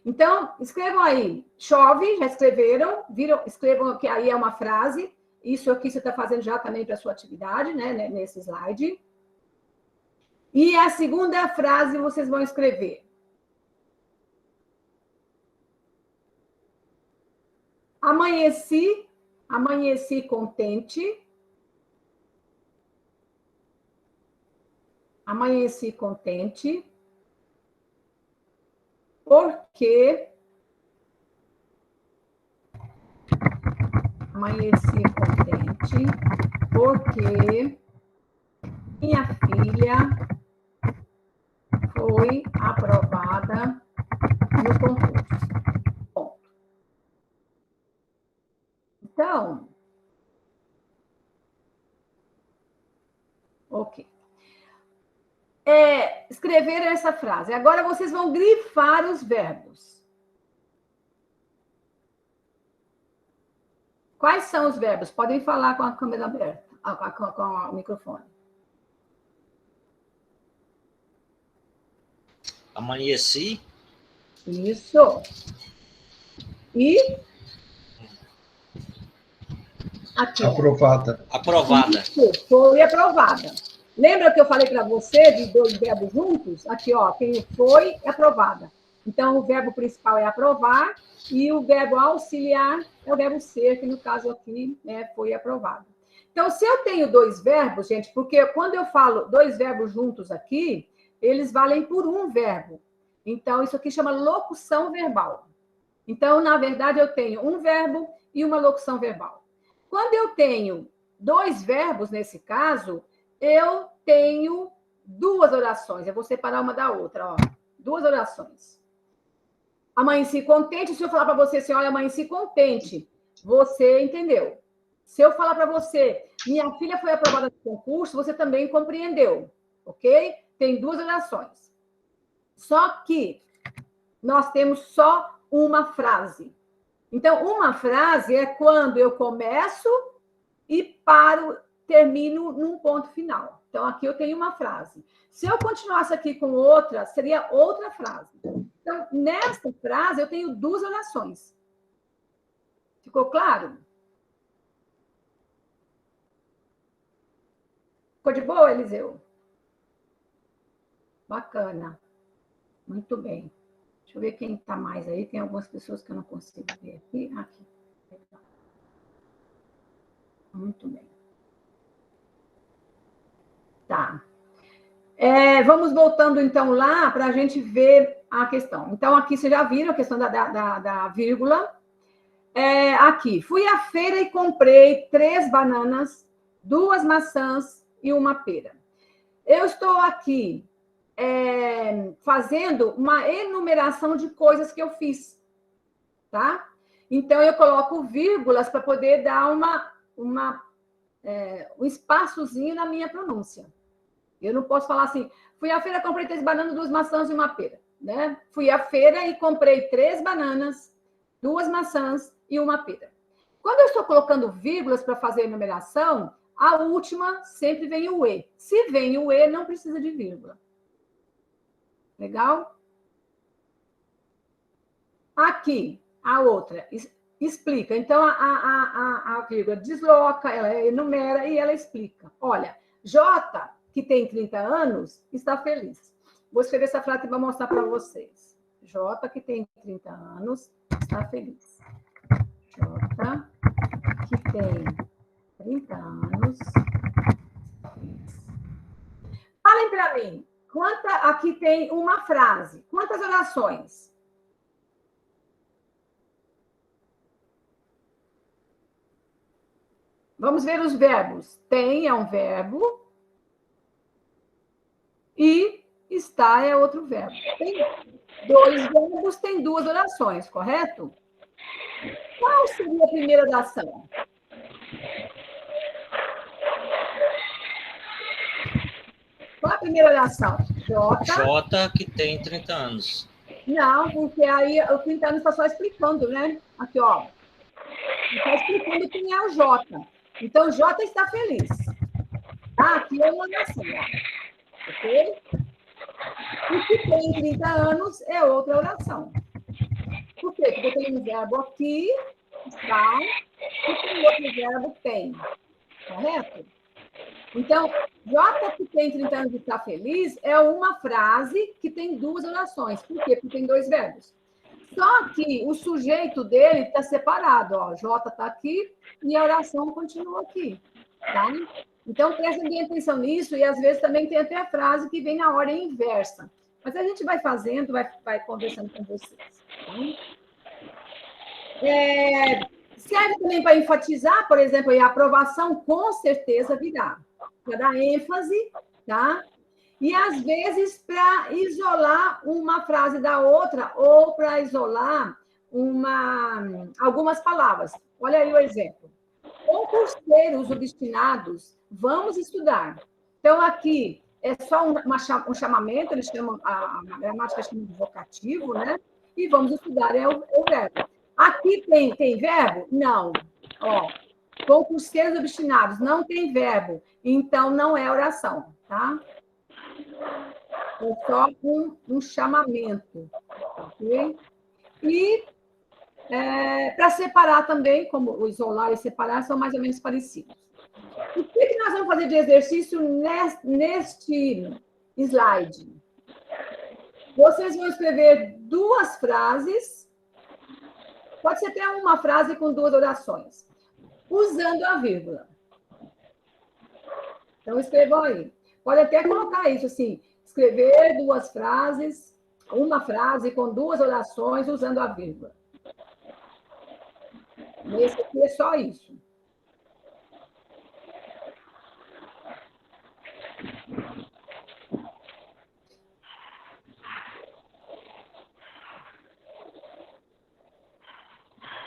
Então, escrevam aí. Chove, já escreveram? Escrevam que aí é uma frase. Isso aqui você está fazendo já também para a sua atividade, né? Nesse slide. E a segunda frase vocês vão escrever. Amanheci contente. Amanheci contente. Porque amanheci contente, porque minha filha foi aprovada no concurso. Ponto. Então, ok. Escreveram essa frase. Agora vocês vão grifar os verbos. Quais são os verbos? Podem falar com a câmera aberta, com o microfone. Amanheci. Isso. E? Aqui. Aprovada. Aprovada. Isso, foi aprovada. Lembra que eu falei para você de 2 verbos juntos? Aqui, ó, tem o foi e aprovada. Então, o verbo principal é aprovar e o verbo auxiliar é o verbo ser, que no caso aqui foi aprovado. Então, se eu tenho 2 verbos, gente, porque quando eu falo 2 verbos juntos aqui, eles valem por um verbo. Então, isso aqui chama locução verbal. Então, na verdade, eu tenho um verbo e uma locução verbal. Quando eu tenho 2 verbos, nesse caso, eu tenho 2 orações. Eu vou separar uma da outra, ó. 2 orações. Amanheci contente, se eu falar para você assim, olha, amanheci contente, você entendeu. Se eu falar para você, minha filha foi aprovada no concurso, você também compreendeu, ok? Tem 2 orações. Só que nós temos só uma frase. Então, uma frase é quando eu começo e paro, termino num ponto final. Então, aqui eu tenho uma frase. Se eu continuasse aqui com outra, seria outra frase. Então, nessa frase, eu tenho 2 orações. Ficou claro? Ficou de boa, Eliseu? Bacana. Muito bem. Deixa eu ver quem está mais aí. Tem algumas pessoas que eu não consigo ver aqui. Aqui. Muito bem. Tá. Vamos voltando, então, lá para a gente ver a questão. Então, aqui vocês já viram a questão da vírgula. Aqui. Fui à feira e comprei 3 bananas, 2 maçãs e uma pera. Eu estou aqui fazendo uma enumeração de coisas que eu fiz, tá? Então, eu coloco vírgulas para poder dar um espaçozinho na minha pronúncia. Eu não posso falar assim, fui à feira, comprei 3 bananas, 2 maçãs e uma pera, né? Fui à feira e comprei 3 bananas, 2 maçãs e uma pera. Quando eu estou colocando vírgulas para fazer a enumeração, a última sempre vem o E. Se vem o E, não precisa de vírgula. Legal? Aqui, a outra, explica. Então, a vírgula desloca, ela enumera e ela explica. Olha, J, que tem 30 anos, está feliz. Vou escrever essa frase para mostrar para vocês. J, que tem 30 anos, está feliz. J, que tem 30 anos. Falem para mim. Aqui tem uma frase. Quantas orações? Vamos ver os verbos. Tem é um verbo. E está é outro verbo. Tem 2 verbos, tem 2 orações, correto? Qual seria a primeira oração? Qual a primeira oração? J, que tem 30 anos. Não, porque aí o 30 anos está só explicando, né? Aqui, ó. Está explicando quem é o J. Então, J está feliz. Tá? Aqui é uma oração, ó. Ok? O que tem 30 anos é outra oração. Por quê? Porque tem um verbo aqui, está, e tem outro verbo tem. Correto? Então, J, que tem 30 anos e está feliz, é uma frase que tem 2 orações. Por quê? Porque tem 2 verbos. Só que o sujeito dele está separado. Ó. J está aqui e a oração continua aqui. Tá? Então, prestem bem atenção nisso. E, às vezes, também tem até a frase que vem na ordem inversa. Mas a gente vai fazendo, vai conversando com vocês. Tá? Serve também para enfatizar, por exemplo, a aprovação com certeza virá. Para dar ênfase, tá? E, às vezes, para isolar uma frase da outra ou para isolar algumas palavras. Olha aí o exemplo. Concurseiros obstinados, vamos estudar. Então, aqui é só um chamamento, eles chamam, a gramática chama de vocativo, né? E vamos estudar é o verbo. Aqui tem verbo? Não. Ó, concurseiros obstinados, não tem verbo. Então, não é oração, tá? É só um chamamento, ok? E para separar também, como o isolar e separar são mais ou menos parecidos. O que nós vamos fazer de exercício neste slide? Vocês vão escrever 2 frases, pode ser até uma frase com 2 orações, usando a vírgula. Então, escrevam aí. Pode até colocar isso assim, escrever 2 frases, uma frase com 2 orações usando a vírgula. Nesse aqui é só isso.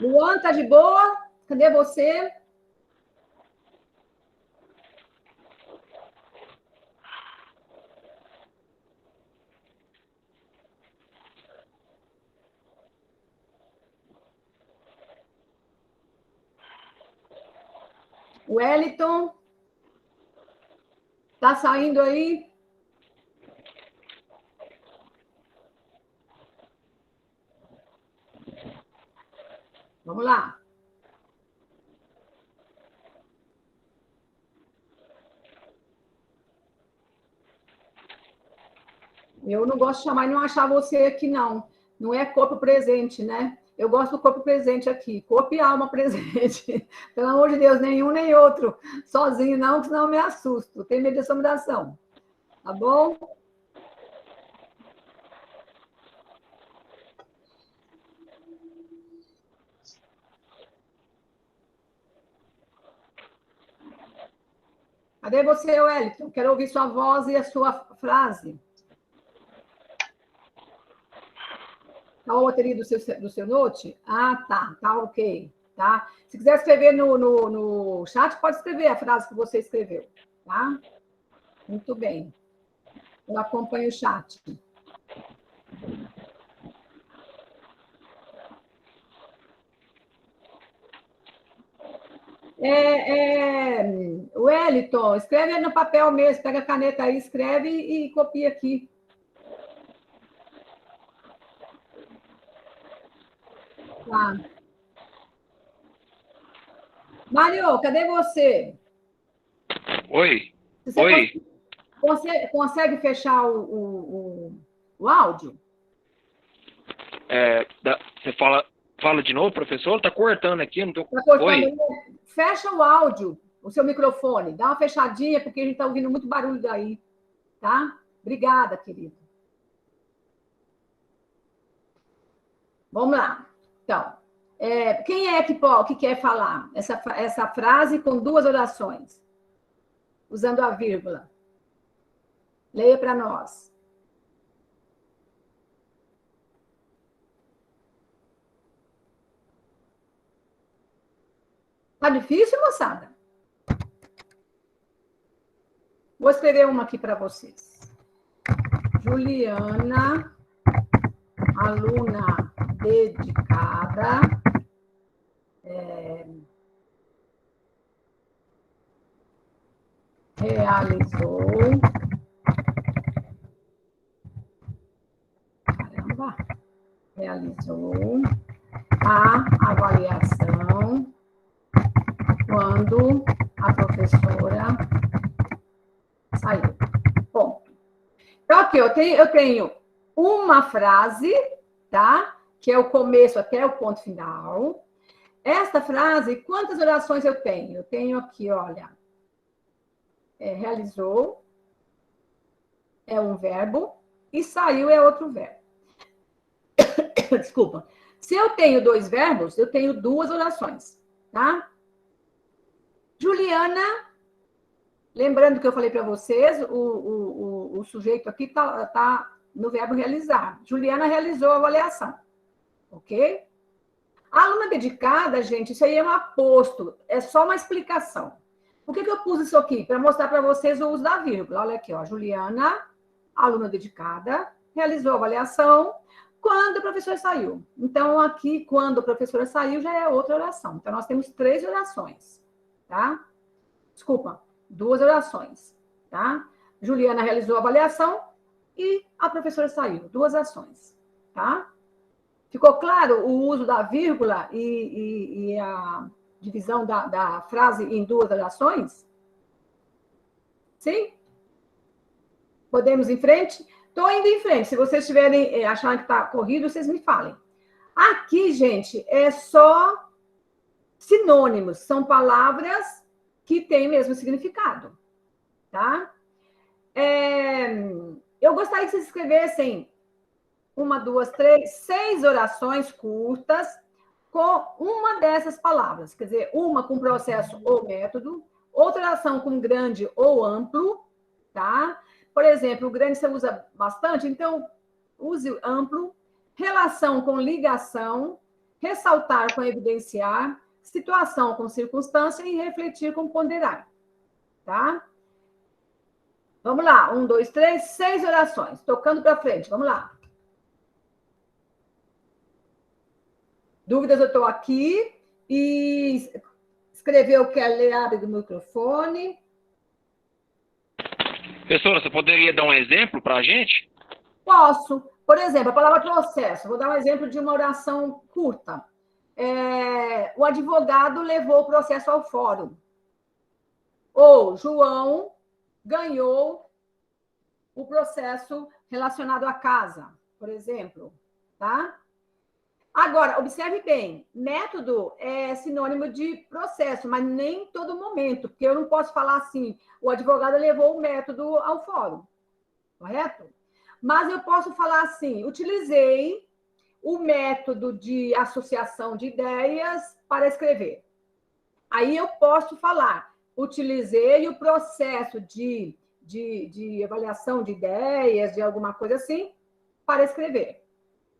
Luan, tá de boa? Cadê você? Wellington? Tá saindo aí? Vamos lá. Eu não gosto de chamar e não achar você aqui, não. Não é corpo presente, né? Eu gosto do corpo presente aqui. Corpo e alma presente. Pelo amor de Deus, nenhum nem outro. Sozinho, não, senão eu me assusto. Tenho medo de assombração. Tá bom? Cadê você, Wellington? Quero ouvir sua voz e a sua frase. Tá o bateria do seu note? Ah, tá. Tá ok. Tá? Se quiser escrever no chat, pode escrever a frase que você escreveu. Tá? Muito bem. Eu acompanho o chat. Wellington, escreve no papel mesmo, pega a caneta aí, escreve e copia aqui. Tá. Mário, cadê você? Oi. Você Oi. consegue fechar o áudio? Você fala de novo, professor? Tá cortando aqui, não tô... Tá cortando. Oi. Fecha o áudio, o seu microfone. Dá uma fechadinha, porque a gente está ouvindo muito barulho daí. Tá? Obrigada, querido. Vamos lá. Então, quem é que quer falar essa frase com duas orações? Usando a vírgula. Leia para nós. Tá difícil, moçada? Vou escrever uma aqui para vocês. Juliana, aluna dedicada, realizou a avaliação quando a professora saiu. Bom, então aqui eu tenho uma frase, tá? Que é o começo até o ponto final. Esta frase, quantas orações eu tenho? Eu tenho aqui, olha, realizou é um verbo e saiu é outro verbo. Desculpa. Se eu tenho dois verbos, eu tenho duas orações, tá? Juliana, lembrando que eu falei para vocês, o sujeito aqui tá no verbo realizar. Juliana realizou a avaliação, ok? A aluna dedicada, gente, isso aí é um aposto, é só uma explicação. Por que eu pus isso aqui? Para mostrar para vocês o uso da vírgula. Olha aqui, ó, Juliana, aluna dedicada, realizou a avaliação quando a professora saiu. Então, aqui, quando a professora saiu, já é outra oração. Então, nós temos 3 orações, tá? Desculpa, 2 orações, tá? Juliana realizou a avaliação e a professora saiu. 2 ações, tá? Ficou claro o uso da vírgula e a divisão da frase em 2 orações? Sim? Podemos ir em frente? Estou indo em frente. Se vocês estiverem achando que está corrido, vocês me falem. Aqui, gente, é só sinônimos. São palavras que têm o mesmo significado. Tá? Eu gostaria que vocês escrevessem 1, 2, 3, 6 orações curtas com uma dessas palavras. Quer dizer, uma com processo ou método, outra ação com grande ou amplo, tá? Por exemplo, o grande você usa bastante, então use amplo, relação com ligação, ressaltar com evidenciar, situação com circunstância e refletir com ponderar, tá? Vamos lá, 1, 2, 3, 6 orações, tocando para frente, vamos lá. Dúvidas, eu estou aqui. E escreveu, quer ler, abre do microfone. Professora, você poderia dar um exemplo para a gente? Posso. Por exemplo, a palavra processo. Vou dar um exemplo de uma oração curta. O advogado levou o processo ao fórum. Ou João ganhou o processo relacionado à casa, por exemplo. Tá? Agora, observe bem, método é sinônimo de processo, mas nem em todo momento, porque eu não posso falar assim, o advogado levou o método ao fórum, correto? Mas eu posso falar assim, utilizei o método de associação de ideias para escrever. Aí eu posso falar, utilizei o processo de avaliação de ideias, de alguma coisa assim, para escrever.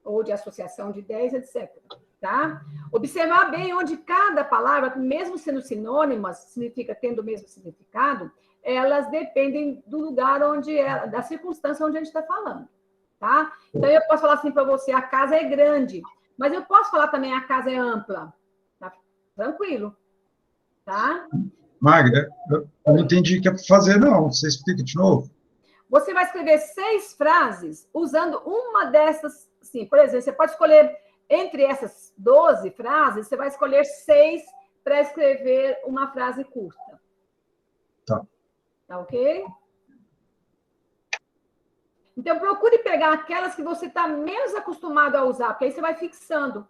Ou de associação de ideias, etc. Tá? Observar bem onde cada palavra, mesmo sendo sinônimas, significa tendo o mesmo significado, elas dependem do lugar onde é, da circunstância onde a gente está falando. Tá? Então, eu posso falar assim para você, a casa é grande, mas eu posso falar também a casa é ampla. Tá? Tranquilo. Tá? Magda, eu não entendi o que é para fazer, não. Você explica de novo? Você vai escrever 6 frases usando uma dessas. Sim, por exemplo, você pode escolher, entre essas 12 frases, você vai escolher 6 para escrever uma frase curta. Tá. Tá ok? Então, procure pegar aquelas que você está menos acostumado a usar, porque aí você vai fixando.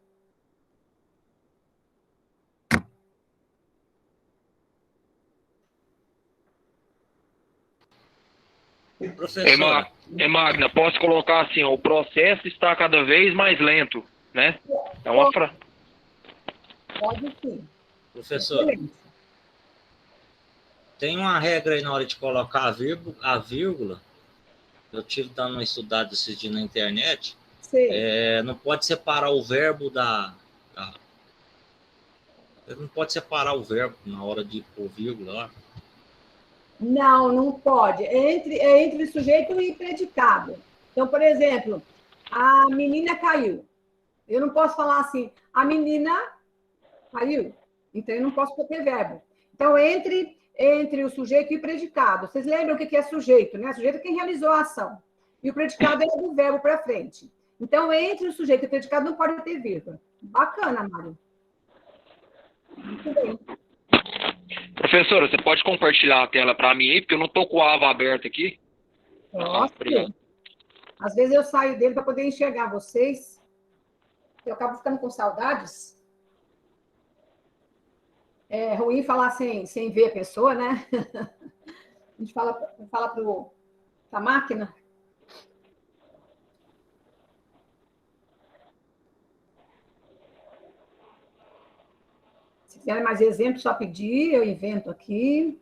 Professora. Magna, posso colocar assim, ó, o processo está cada vez mais lento, né? É uma frase. Pode sim. Professora, tem uma regra aí na hora de colocar a vírgula. Eu tive dando uma estudada esses dias na internet. Não pode separar o verbo não pode separar o verbo na hora de pôr vírgula lá. Não, não pode. É entre sujeito e predicado. Então, por exemplo, a menina caiu. Eu não posso falar assim, a menina caiu. Então, eu não posso ter verbo. Então, entre o sujeito e o predicado. Vocês lembram o que é sujeito, né? Sujeito é quem realizou a ação. E o predicado é do verbo para frente. Então, entre o sujeito e o predicado não pode ter vírgula. Bacana, Mário. Muito bem. Professora, você pode compartilhar a tela para mim aí, porque eu não estou com o AVA aberto aqui. Posso. Obrigado. Às vezes eu saio dele para poder enxergar vocês. Eu acabo ficando com saudades. É ruim falar sem ver a pessoa, né? A gente fala para a máquina. Se quiser mais exemplos, só pedir, eu invento aqui.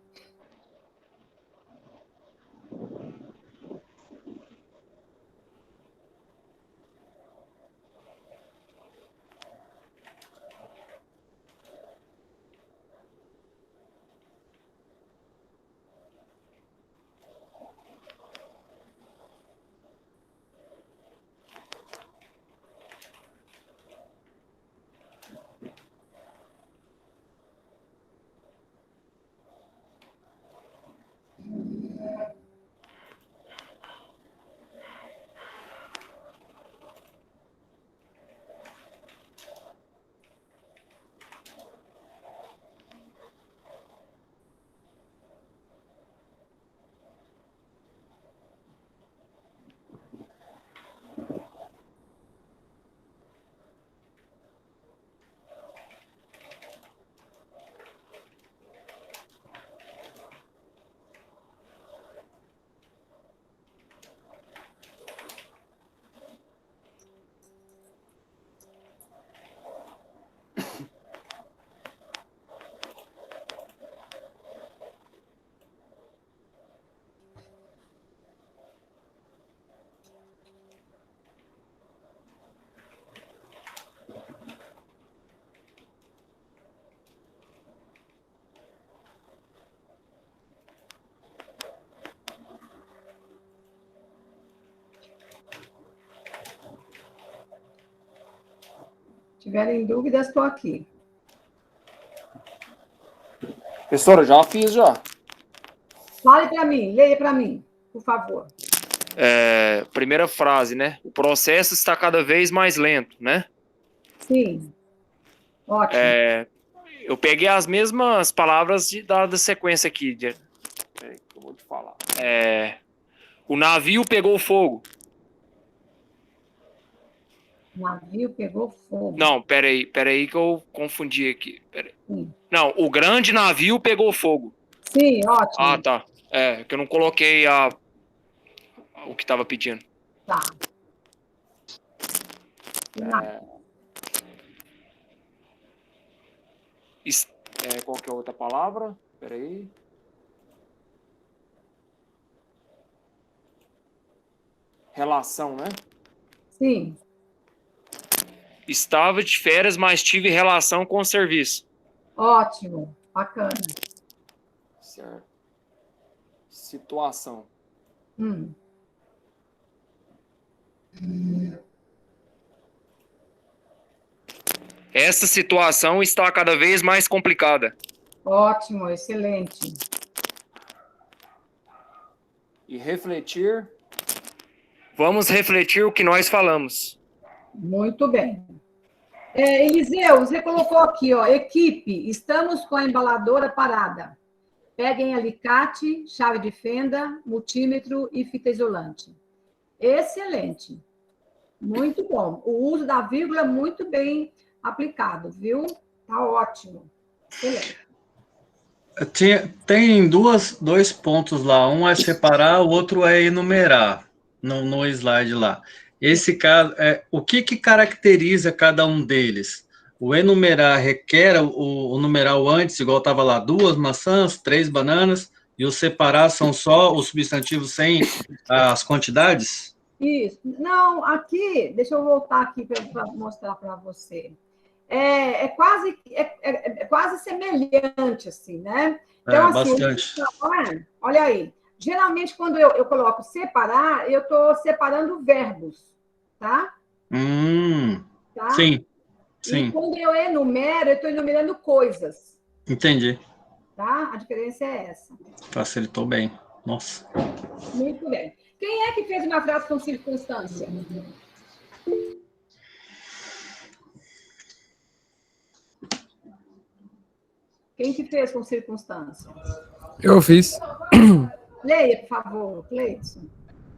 tiverem dúvidas, estou aqui. Professora, já fiz, já. Fale para mim, leia para mim, por favor. Primeira frase, né? O processo está cada vez mais lento, né? Sim. Ótimo. Eu peguei as mesmas palavras da sequência aqui. Peraí, que eu vou te falar. O navio pegou fogo. O navio pegou fogo. Não, peraí que eu confundi aqui. Não, o grande navio pegou fogo. Sim, ótimo. Ah, tá. Que eu não coloquei o que estava pedindo. Tá. Qual que é a outra palavra? Peraí. Relação, né? Sim. Estava de férias, mas tive relação com o serviço. Ótimo. Bacana. Certo. Situação. Essa situação está cada vez mais complicada. Ótimo, excelente. E refletir. Vamos refletir o que nós falamos. Muito bem. Eliseu, você colocou aqui, ó, equipe, estamos com a embaladora parada. Peguem alicate, chave de fenda, multímetro e fita isolante. Excelente. Muito bom. O uso da vírgula muito bem aplicado, viu? Tá ótimo. Excelente. Tem dois pontos lá. Um é separar, o outro é enumerar no slide lá. Esse caso, o que caracteriza cada um deles? O enumerar requer o numeral antes, igual estava lá, 2 maçãs, 3 bananas, e o separar são só os substantivos sem as quantidades? Isso. Não, aqui, deixa eu voltar aqui para mostrar para você. É quase semelhante, assim, né? Então, assim, bastante. Olha aí. Geralmente, quando eu coloco separar, eu estou separando verbos, tá? Tá? Sim. E quando eu enumero, eu estou enumerando coisas. Entendi. Tá? A diferença é essa. Facilitou bem. Nossa. Muito bem. Quem é que fez uma frase com circunstância? Quem que fez com circunstância? Eu fiz. Leia, por favor, Cleidson.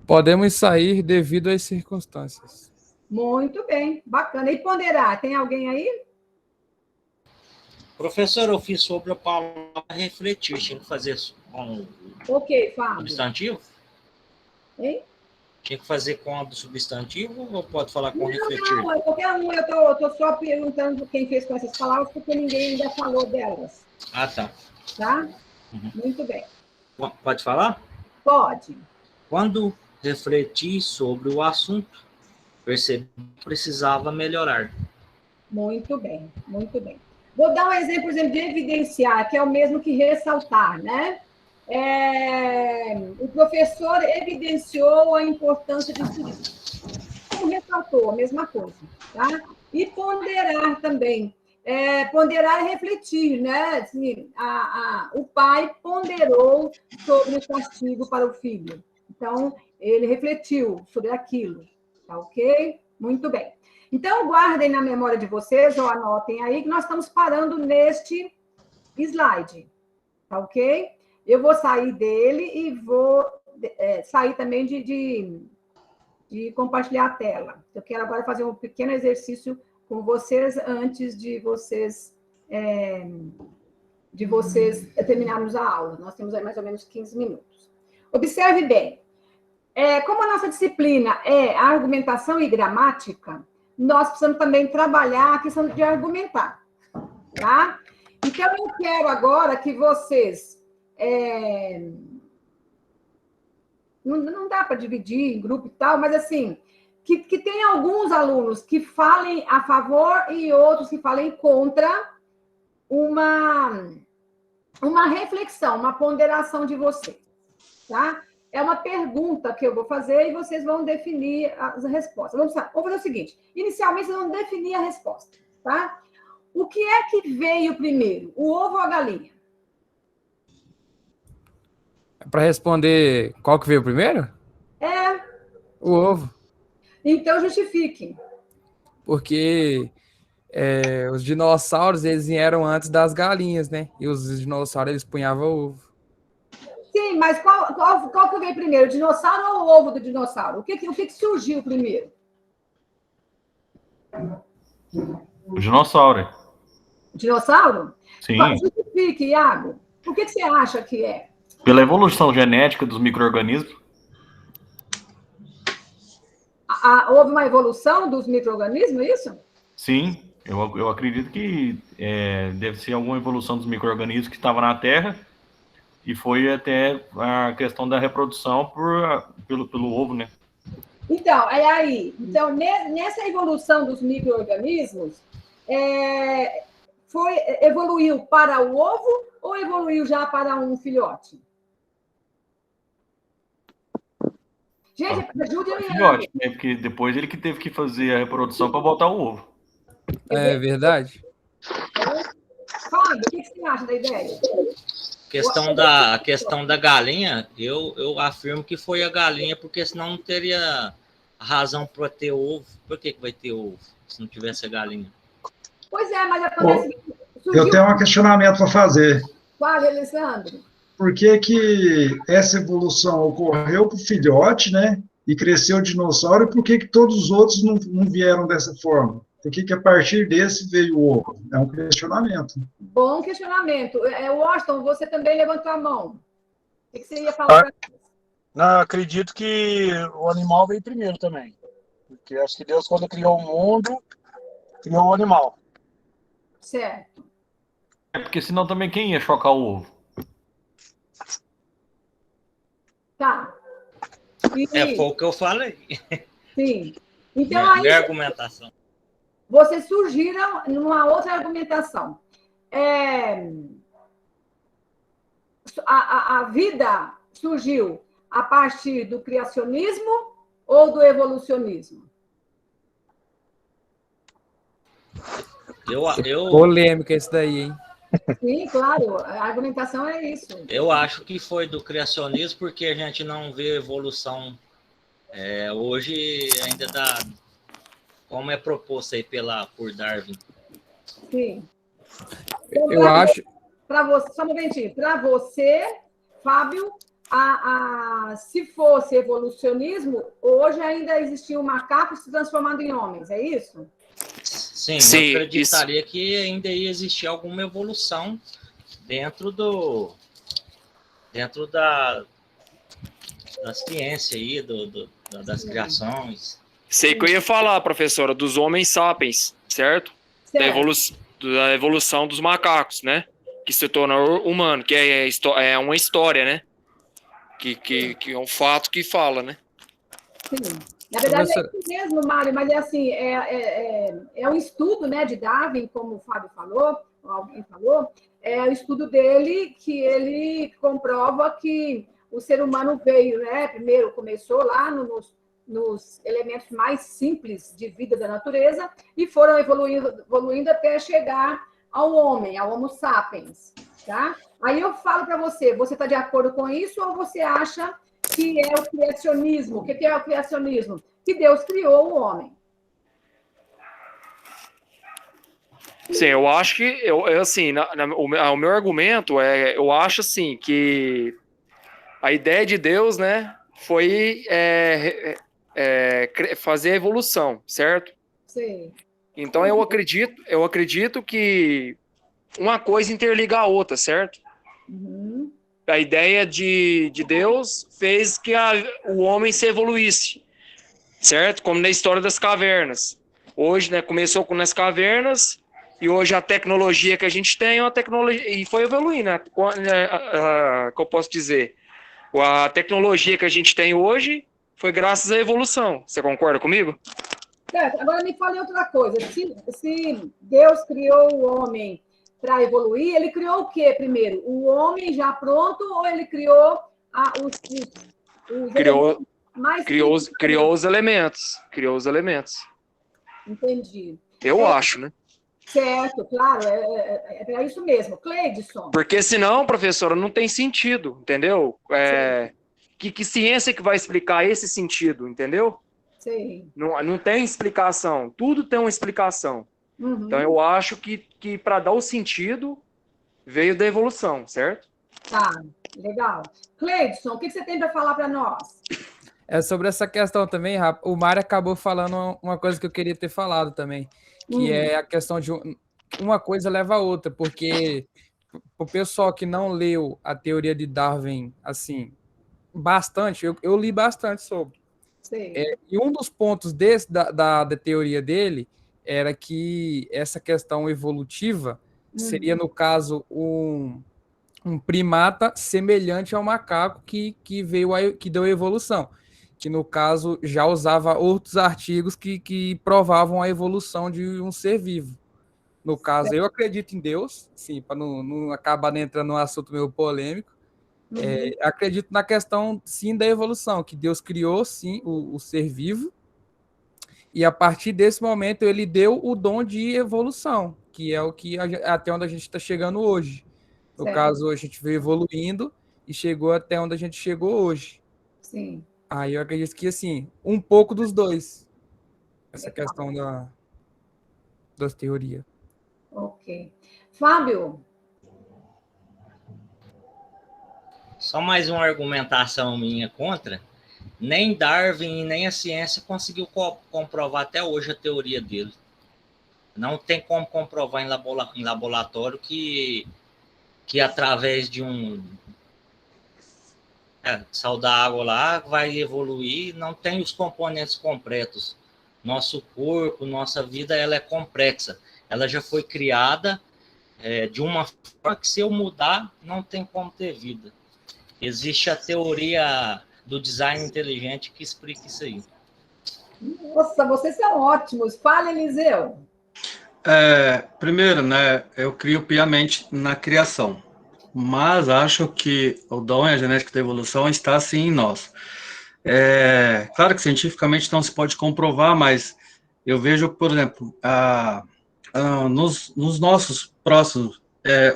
Podemos sair devido às circunstâncias. Muito bem, bacana. E ponderar, tem alguém aí? Professor, eu fiz sobre a palavra refletir. Tinha que fazer com Ok, Fábio. Substantivo? Hein? Tinha que fazer com a do substantivo ou pode falar com refletir? Não, qualquer um. Eu estou só perguntando quem fez com essas palavras, porque ninguém ainda falou delas. Ah, tá. Tá? Uhum. Muito bem. Pode falar? Pode. Quando refleti sobre o assunto, percebi que precisava melhorar. Muito bem, muito bem. Vou dar um exemplo, por exemplo, de evidenciar, que é o mesmo que ressaltar, né? O professor evidenciou a importância de estudar. Como ressaltou, a mesma coisa, tá? E ponderar também. Ponderar é refletir, né? Assim, o pai ponderou sobre o castigo para o filho. Então, ele refletiu sobre aquilo, tá ok? Muito bem. Então, guardem na memória de vocês, ou anotem aí, que nós estamos parando neste slide, tá ok? Eu vou sair dele e vou sair também de compartilhar a tela. Eu quero agora fazer um pequeno exercício com vocês antes de vocês terminarmos a aula. Nós temos aí mais ou menos 15 minutos. Observe bem. Como a nossa disciplina é argumentação e gramática, nós precisamos também trabalhar a questão de argumentar, tá? Então, eu quero agora que vocês... Não dá para dividir em grupo e tal, mas assim, que tem alguns alunos que falem a favor e outros que falem contra uma reflexão, uma ponderação de vocês, tá? É uma pergunta que eu vou fazer e vocês vão definir as respostas. Vamos fazer o seguinte, inicialmente vocês vão definir a resposta, tá? O que é que veio primeiro, o ovo ou a galinha? Para responder qual que veio primeiro? É, O ovo. então justifique. Porque os dinossauros, eles vieram antes das galinhas, né? E os dinossauros, eles punhavam ovo. Sim, mas qual que veio primeiro, o dinossauro ou o ovo do dinossauro? O que surgiu primeiro? O dinossauro. O dinossauro? Sim. Justifique, Iago. Por que você acha que é? Pela evolução genética dos micro-organismos. Houve uma evolução dos micro-organismos, é isso? Sim, eu acredito que deve ser alguma evolução dos micro-organismos que estava na Terra e foi até a questão da reprodução pelo ovo, né? Então, é aí. Então, nessa evolução dos micro-organismos, evoluiu para o ovo ou evoluiu já para um filhote? Gente, ajude-me. Filhote, né? Porque depois ele que teve que fazer a reprodução para botar o ovo. É verdade? Fábio, o que você acha da ideia? A questão da galinha, eu afirmo que foi a galinha, porque senão não teria razão para ter ovo. Por que vai ter ovo se não tivesse a galinha? Pois é, mas acontece. Eu tenho um questionamento para fazer. Fala, Alessandro. Por que essa evolução ocorreu para o filhote, né? E cresceu o dinossauro, e por que todos os outros não vieram dessa forma? Por que a partir desse veio o ovo? É um questionamento. Bom questionamento. Washington, você também levantou a mão. O que você ia falar? Não, acredito que o animal veio primeiro também. Porque acho que Deus, quando criou o mundo, criou o animal. Certo. Porque senão também quem ia chocar o ovo? Tá. Foi o que eu falei. Sim. Então, minha argumentação. Vocês surgiram numa outra argumentação. A vida surgiu a partir do criacionismo ou do evolucionismo? Polêmica isso daí, hein? Sim, claro. A argumentação é isso. Eu acho que foi do criacionismo, porque a gente não vê evolução hoje ainda como é proposto aí por Darwin. Sim. Então, eu acho. Para você, só um momentinho. Para você, Fábio, se fosse evolucionismo, hoje ainda existia um macaco se transformando em homens, é isso? Sim, eu acreditaria que ainda ia existir alguma evolução dentro da ciência aí, das criações. Sei que eu ia falar, professora, dos homens sapiens, certo? Da evolução dos macacos, né? Que se torna humano, que é uma história, né? Que é um fato que fala, né? Sim. Na verdade, é isso mesmo, Mário, mas é assim, é um estudo, né, de Darwin, como o Fábio falou, ou alguém falou, é o estudo dele que ele comprova que o ser humano veio, né, primeiro começou lá nos elementos mais simples de vida da natureza e foram evoluindo até chegar ao homem, ao Homo sapiens, tá? Aí eu falo para você está de acordo com isso ou você acha que é o criacionismo? O que é o criacionismo? Que Deus criou o homem. Sim, eu acho que, assim, o meu argumento eu acho assim, que a ideia de Deus, né, foi fazer a evolução, certo? Sim. Então eu acredito que uma coisa interliga a outra, certo? Uhum. A ideia de Deus fez que o homem se evoluísse, certo? Como na história das cavernas. Hoje, né, começou nas cavernas e hoje a tecnologia que a gente tem é uma tecnologia e foi evoluindo, né? Que eu posso dizer? A tecnologia que a gente tem hoje foi graças à evolução. Você concorda comigo? Certo. Agora me fale outra coisa. Se Deus criou o homem para evoluir, ele criou o quê primeiro? O homem já pronto ou ele criou criou os elementos. Criou os elementos. Entendi. Eu acho, né? Certo, claro, é isso mesmo. Cleidson. Porque senão, professora, não tem sentido, entendeu? Que ciência que vai explicar esse sentido, entendeu? Sim. Não tem explicação. Tudo tem uma explicação. Uhum. Então, eu acho que para dar o sentido, veio da evolução, certo? Tá, legal. Cleidson, o que você tem para falar para nós? Sobre essa questão também, o Mário acabou falando uma coisa que eu queria ter falado também, que é a questão de uma coisa leva a outra, porque o pessoal que não leu a teoria de Darwin, assim, bastante, eu li bastante sobre. E um dos pontos da teoria dele era que essa questão evolutiva seria, no caso, um primata semelhante ao macaco que deu a evolução, que no caso já usava outros artigos que provavam a evolução de um ser vivo. No caso, eu acredito em Deus, sim, para não acabar entrando num assunto meio polêmico. Acredito na questão, sim, da evolução, que Deus criou, sim, o ser vivo, e a partir desse momento ele deu o dom de evolução, que é o que até onde a gente está chegando hoje. No caso, a gente veio evoluindo e chegou até onde a gente chegou hoje. Sim. Aí eu acredito que, assim, um pouco dos dois. Essa questão das teorias. Ok. Fábio? Só mais uma argumentação minha contra. Nem Darwin, nem a ciência conseguiu comprovar até hoje a teoria dele. Não tem como comprovar em laboratório que através de sal da água lá vai evoluir, não tem os componentes completos. Nosso corpo, nossa vida, ela é complexa. Ela já foi criada de uma forma que, se eu mudar, não tem como ter vida. Existe a teoria do design inteligente que explica isso aí. Nossa, vocês são ótimos. Fala, Eliseu. Primeiro, né, eu crio piamente na criação, mas acho que o dom e a genética da evolução está sim em nós. Claro que cientificamente não se pode comprovar, mas eu vejo, por exemplo, nos nossos próximos,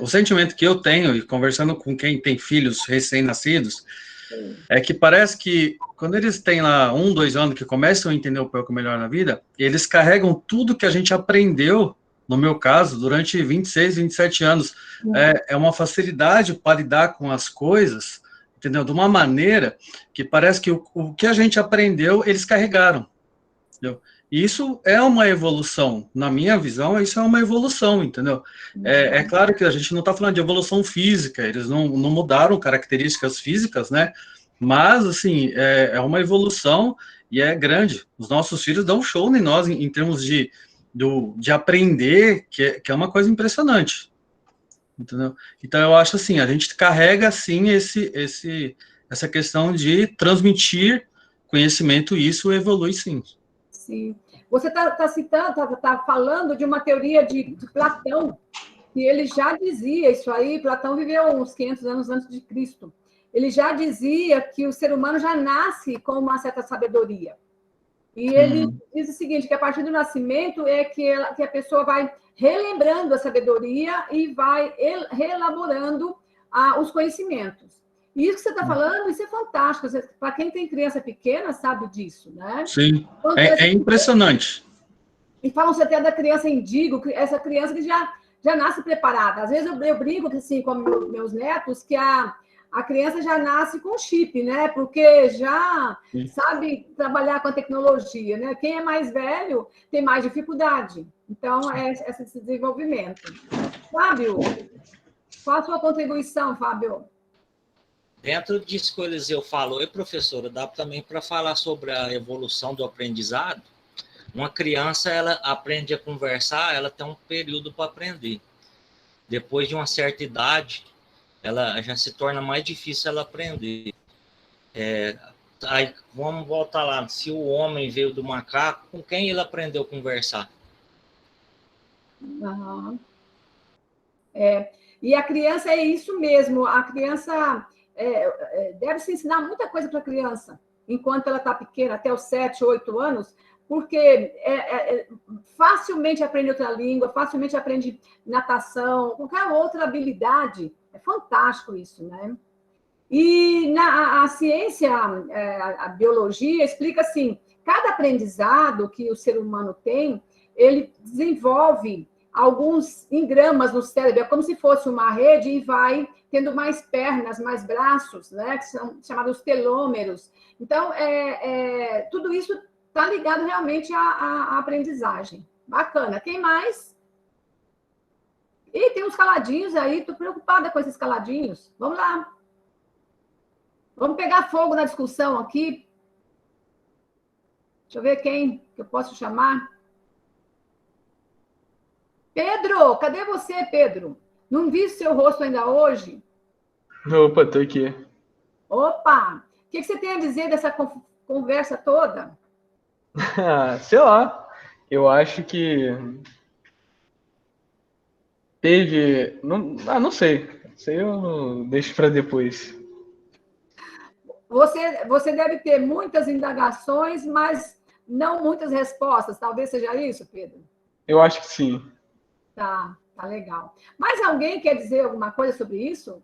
o sentimento que eu tenho, e conversando com quem tem filhos recém-nascidos, é que parece que quando eles têm lá 1, 2 anos, que começam a entender um pouco melhor na vida, eles carregam tudo que a gente aprendeu, no meu caso, durante 26, 27 anos. É uma facilidade para lidar com as coisas, entendeu? De uma maneira que parece que o que a gente aprendeu, eles carregaram, entendeu? E isso é uma evolução. Na minha visão, isso é uma evolução, entendeu? É claro que a gente não está falando de evolução física, eles não mudaram características físicas, né? Mas, assim, é uma evolução e é grande. Os nossos filhos dão show em nós em termos de aprender, que é uma coisa impressionante, entendeu? Então, eu acho assim, a gente carrega, sim, essa questão de transmitir conhecimento, e isso evolui, sim. Sim. Você está falando de uma teoria de Platão, que ele já dizia isso aí. Platão viveu uns 500 anos antes de Cristo. Ele já dizia que o ser humano já nasce com uma certa sabedoria. E ele diz o seguinte, que a partir do nascimento é que a pessoa vai relembrando a sabedoria e vai reelaborando os conhecimentos. E isso que você está falando, isso é fantástico. Para quem tem criança pequena, sabe disso, né? Sim, é impressionante. E falam-se até da criança indígena, essa criança que já nasce preparada. Às vezes eu brinco assim, com meus netos, que a criança já nasce com chip, né? Porque já sabe trabalhar com a tecnologia, né? Quem é mais velho tem mais dificuldade. Então, esse desenvolvimento. Fábio, qual a sua contribuição, Fábio? Dentro disso que o Eliseu falou, professora, dá também para falar sobre a evolução do aprendizado. Uma criança, ela aprende a conversar, ela tem um período para aprender. Depois de uma certa idade, ela já se torna mais difícil ela aprender. Aí, vamos voltar lá. Se o homem veio do macaco, com quem ele aprendeu a conversar? E a criança é isso mesmo. A criança deve se ensinar muita coisa para a criança. Enquanto ela está pequena, até os 7, 8 anos, porque facilmente aprende outra língua, facilmente aprende natação, qualquer outra habilidade. É fantástico isso, né? E a ciência, a biologia, explica assim, cada aprendizado que o ser humano tem, ele desenvolve alguns engramas no cérebro, é como se fosse uma rede e vai tendo mais pernas, mais braços, né, que são chamados telômeros. Então, tudo isso está ligado realmente à aprendizagem. Bacana. Quem mais? Ih, tem uns caladinhos aí, estou preocupada com esses caladinhos. Vamos lá. Vamos pegar fogo na discussão aqui. Deixa eu ver quem que eu posso chamar. Pedro, cadê você, Pedro? Não vi seu rosto ainda hoje? Opa, tô aqui. Opa! O que você tem a dizer dessa conversa toda? Sei lá, eu acho que teve... Não sei. Isso aí eu deixo para depois. Você deve ter muitas indagações, mas não muitas respostas. Talvez seja isso, Pedro? Eu acho que sim. Tá legal. Mais alguém quer dizer alguma coisa sobre isso?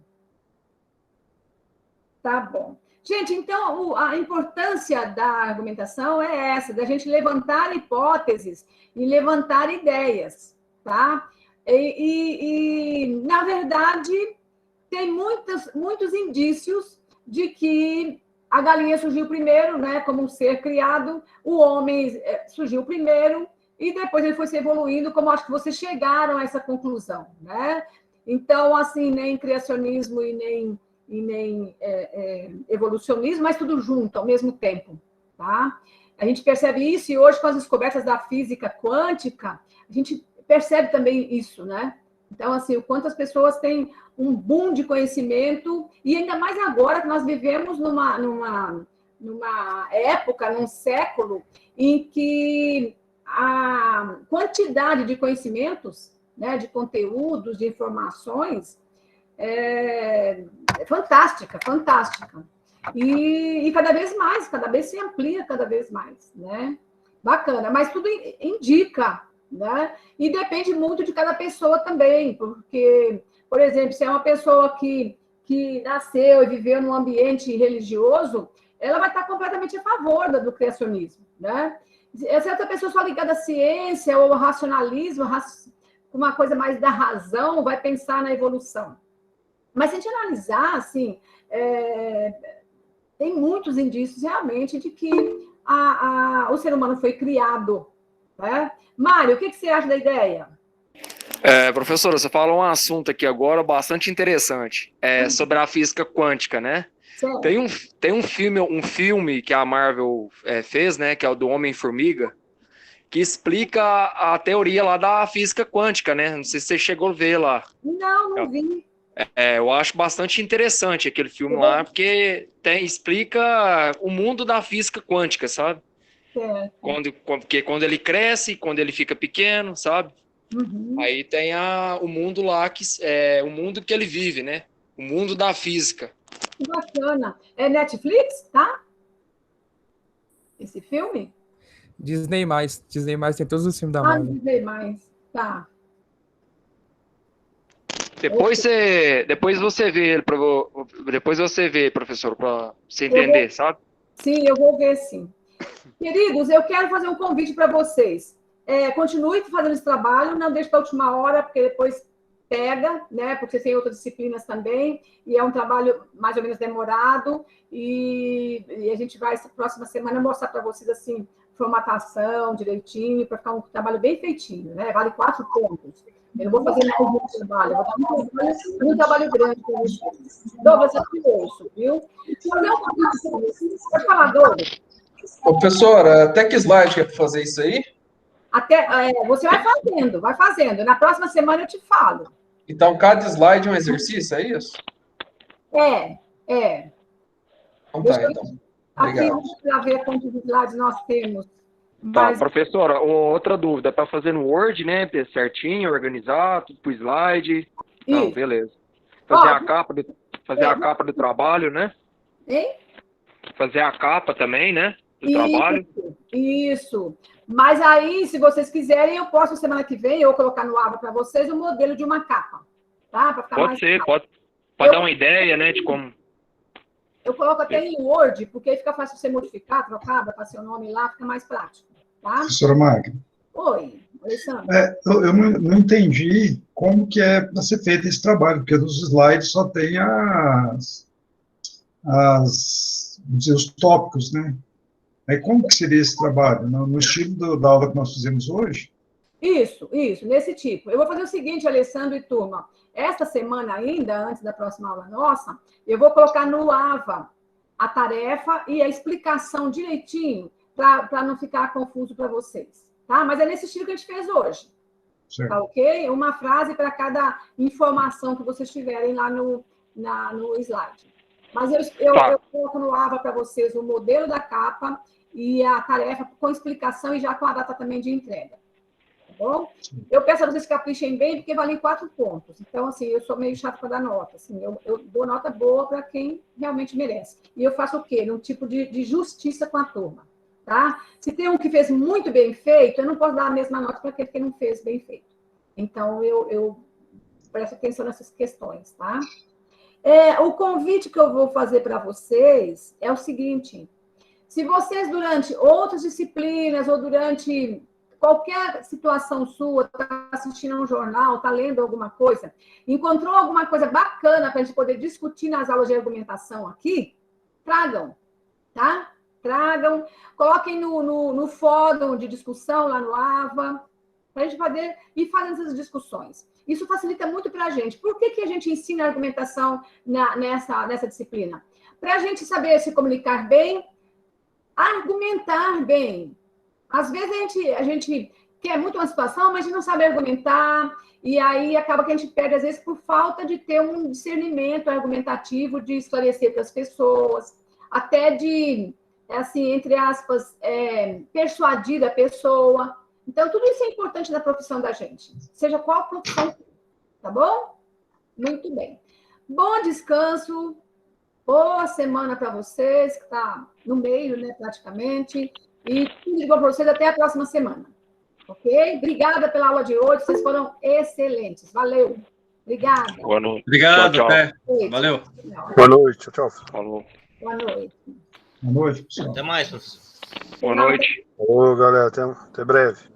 Tá bom. Gente, então, a importância da argumentação é essa, da gente levantar hipóteses e levantar ideias, tá? E na verdade, tem muitos indícios de que a galinha surgiu primeiro, né, como um ser criado, o homem surgiu primeiro, e depois ele foi se evoluindo, como acho que vocês chegaram a essa conclusão, né? Então, assim, nem criacionismo e nem evolucionismo, mas tudo junto, ao mesmo tempo, tá? A gente percebe isso, e hoje, com as descobertas da física quântica, a gente percebe também isso, né? Então, assim, o quanto as pessoas têm um boom de conhecimento, e ainda mais agora que nós vivemos numa época, num século, em que a quantidade de conhecimentos, né, de conteúdos, de informações, é fantástica. E cada vez se amplia cada vez mais, né? Bacana, mas tudo indica, né? E depende muito de cada pessoa também, porque, por exemplo, se é uma pessoa que nasceu e viveu num ambiente religioso, ela vai estar completamente a favor do criacionismo, né? Se outra pessoa só ligada à ciência ou ao racionalismo, uma coisa mais da razão, vai pensar na evolução. Mas se a gente analisar, assim, tem muitos indícios realmente de que o ser humano foi criado, né? Mário, o que você acha da ideia? Professora, você falou um assunto aqui agora bastante interessante, sobre a física quântica, né? Tem um filme que a Marvel fez, né, que é o do Homem-Formiga, que explica a teoria lá da física quântica, né? Não sei se você chegou a ver lá. Não vi. Eu acho bastante interessante aquele filme lá, porque explica o mundo da física quântica, sabe? Porque quando ele cresce, quando ele fica pequeno, sabe? Uhum. Aí tem o mundo lá, o mundo que ele vive, né? O mundo da física. Que bacana. É Netflix, tá? Esse filme? Disney+. Disney+, tem todos os filmes da Marvel. Disney+, tá. Depois você vê, professor, para você entender, sabe? Sim, eu vou ver, sim. Queridos, eu quero fazer um convite para vocês. Continue fazendo esse trabalho, não deixe para a última hora, porque depois pega, né? Porque tem outras disciplinas também, e é um trabalho mais ou menos demorado, e a gente vai, essa próxima semana, mostrar para vocês, assim, formatação direitinho, para ficar um trabalho bem feitinho, né? Vale 4 pontos. Eu não vou fazer mais um trabalho, eu vou dar um trabalho grande para vocês. Douglas, eu te ouço, viu? Pode falar, Douglas. Ô, professora, até que slide que é para fazer isso aí? Você vai fazendo. Na próxima semana eu te falo. Então, cada slide é um exercício, é isso? Então tá, então. Obrigado. Aqui, para ver quantos slides nós temos. Tá, professora, outra dúvida, tá fazendo Word, né, certinho, organizar, tudo pro slide. Não, beleza. Fazer a capa do trabalho, né? Hein? Fazer a capa também, né, do trabalho. Isso. Mas aí, se vocês quiserem, eu posso, semana que vem, eu colocar no AVA para vocês o modelo de uma capa. Tá? Pra ficar Pode mais ser, fácil. pode dar uma ideia, né, de como... Eu coloco até em Word, porque aí fica fácil você modificar, trocar, botar seu nome lá, fica mais prático. Tá? Professora Magna. Oi, Alessandro. Eu não entendi como que é para ser feito esse trabalho, porque nos slides só tem vamos dizer, os tópicos, né? Aí como que seria esse trabalho? No estilo da aula que nós fizemos hoje? Isso, nesse tipo. Eu vou fazer o seguinte, Alessandro e turma. Esta semana ainda, antes da próxima aula nossa, eu vou colocar no AVA a tarefa e a explicação direitinho, para não ficar confuso para vocês. Tá? Mas é nesse estilo que a gente fez hoje. Certo. Tá ok? Uma frase para cada informação que vocês tiverem lá no slide. Mas eu coloco no AVA para vocês o modelo da capa e a tarefa com explicação e já com a data também de entrega. Tá bom? Eu peço a vocês que caprichem bem, porque valem 4 pontos. Então, assim, eu sou meio chata para dar nota. Assim, eu dou nota boa para quem realmente merece. E eu faço o quê? Um tipo de justiça com a turma. Tá? Se tem um que fez muito bem feito, eu não posso dar a mesma nota para aquele que não fez bem feito. Então, eu presto atenção nessas questões, tá? O convite que eu vou fazer para vocês é o seguinte: se vocês, durante outras disciplinas ou durante qualquer situação sua, está assistindo um jornal, está lendo alguma coisa, encontrou alguma coisa bacana para a gente poder discutir nas aulas de argumentação aqui, tragam, tá? Tragam, coloquem no fórum de discussão lá no AVA, para a gente poder ir fazendo essas discussões. Isso facilita muito para a gente. Por que a gente ensina argumentação nessa disciplina? Para a gente saber se comunicar bem, argumentar bem. Às vezes a gente quer muito uma situação, mas a gente não sabe argumentar, e aí acaba que a gente perde, às vezes, por falta de ter um discernimento argumentativo, de esclarecer para as pessoas, até de, assim, entre aspas, persuadir a pessoa. Então, tudo isso é importante na profissão da gente, seja qual profissão, tá bom? Muito bem. Bom descanso, boa semana para vocês, que está no meio, né, praticamente, e tudo de bom para vocês até a próxima semana, ok? Obrigada pela aula de hoje, vocês foram excelentes, valeu. Obrigada. Boa noite. Obrigado, tchau, tchau. até. Valeu. Boa noite, tchau. Falou. Boa noite. Boa noite, pessoal. Até mais, professor. Boa noite. Ô, galera, até breve.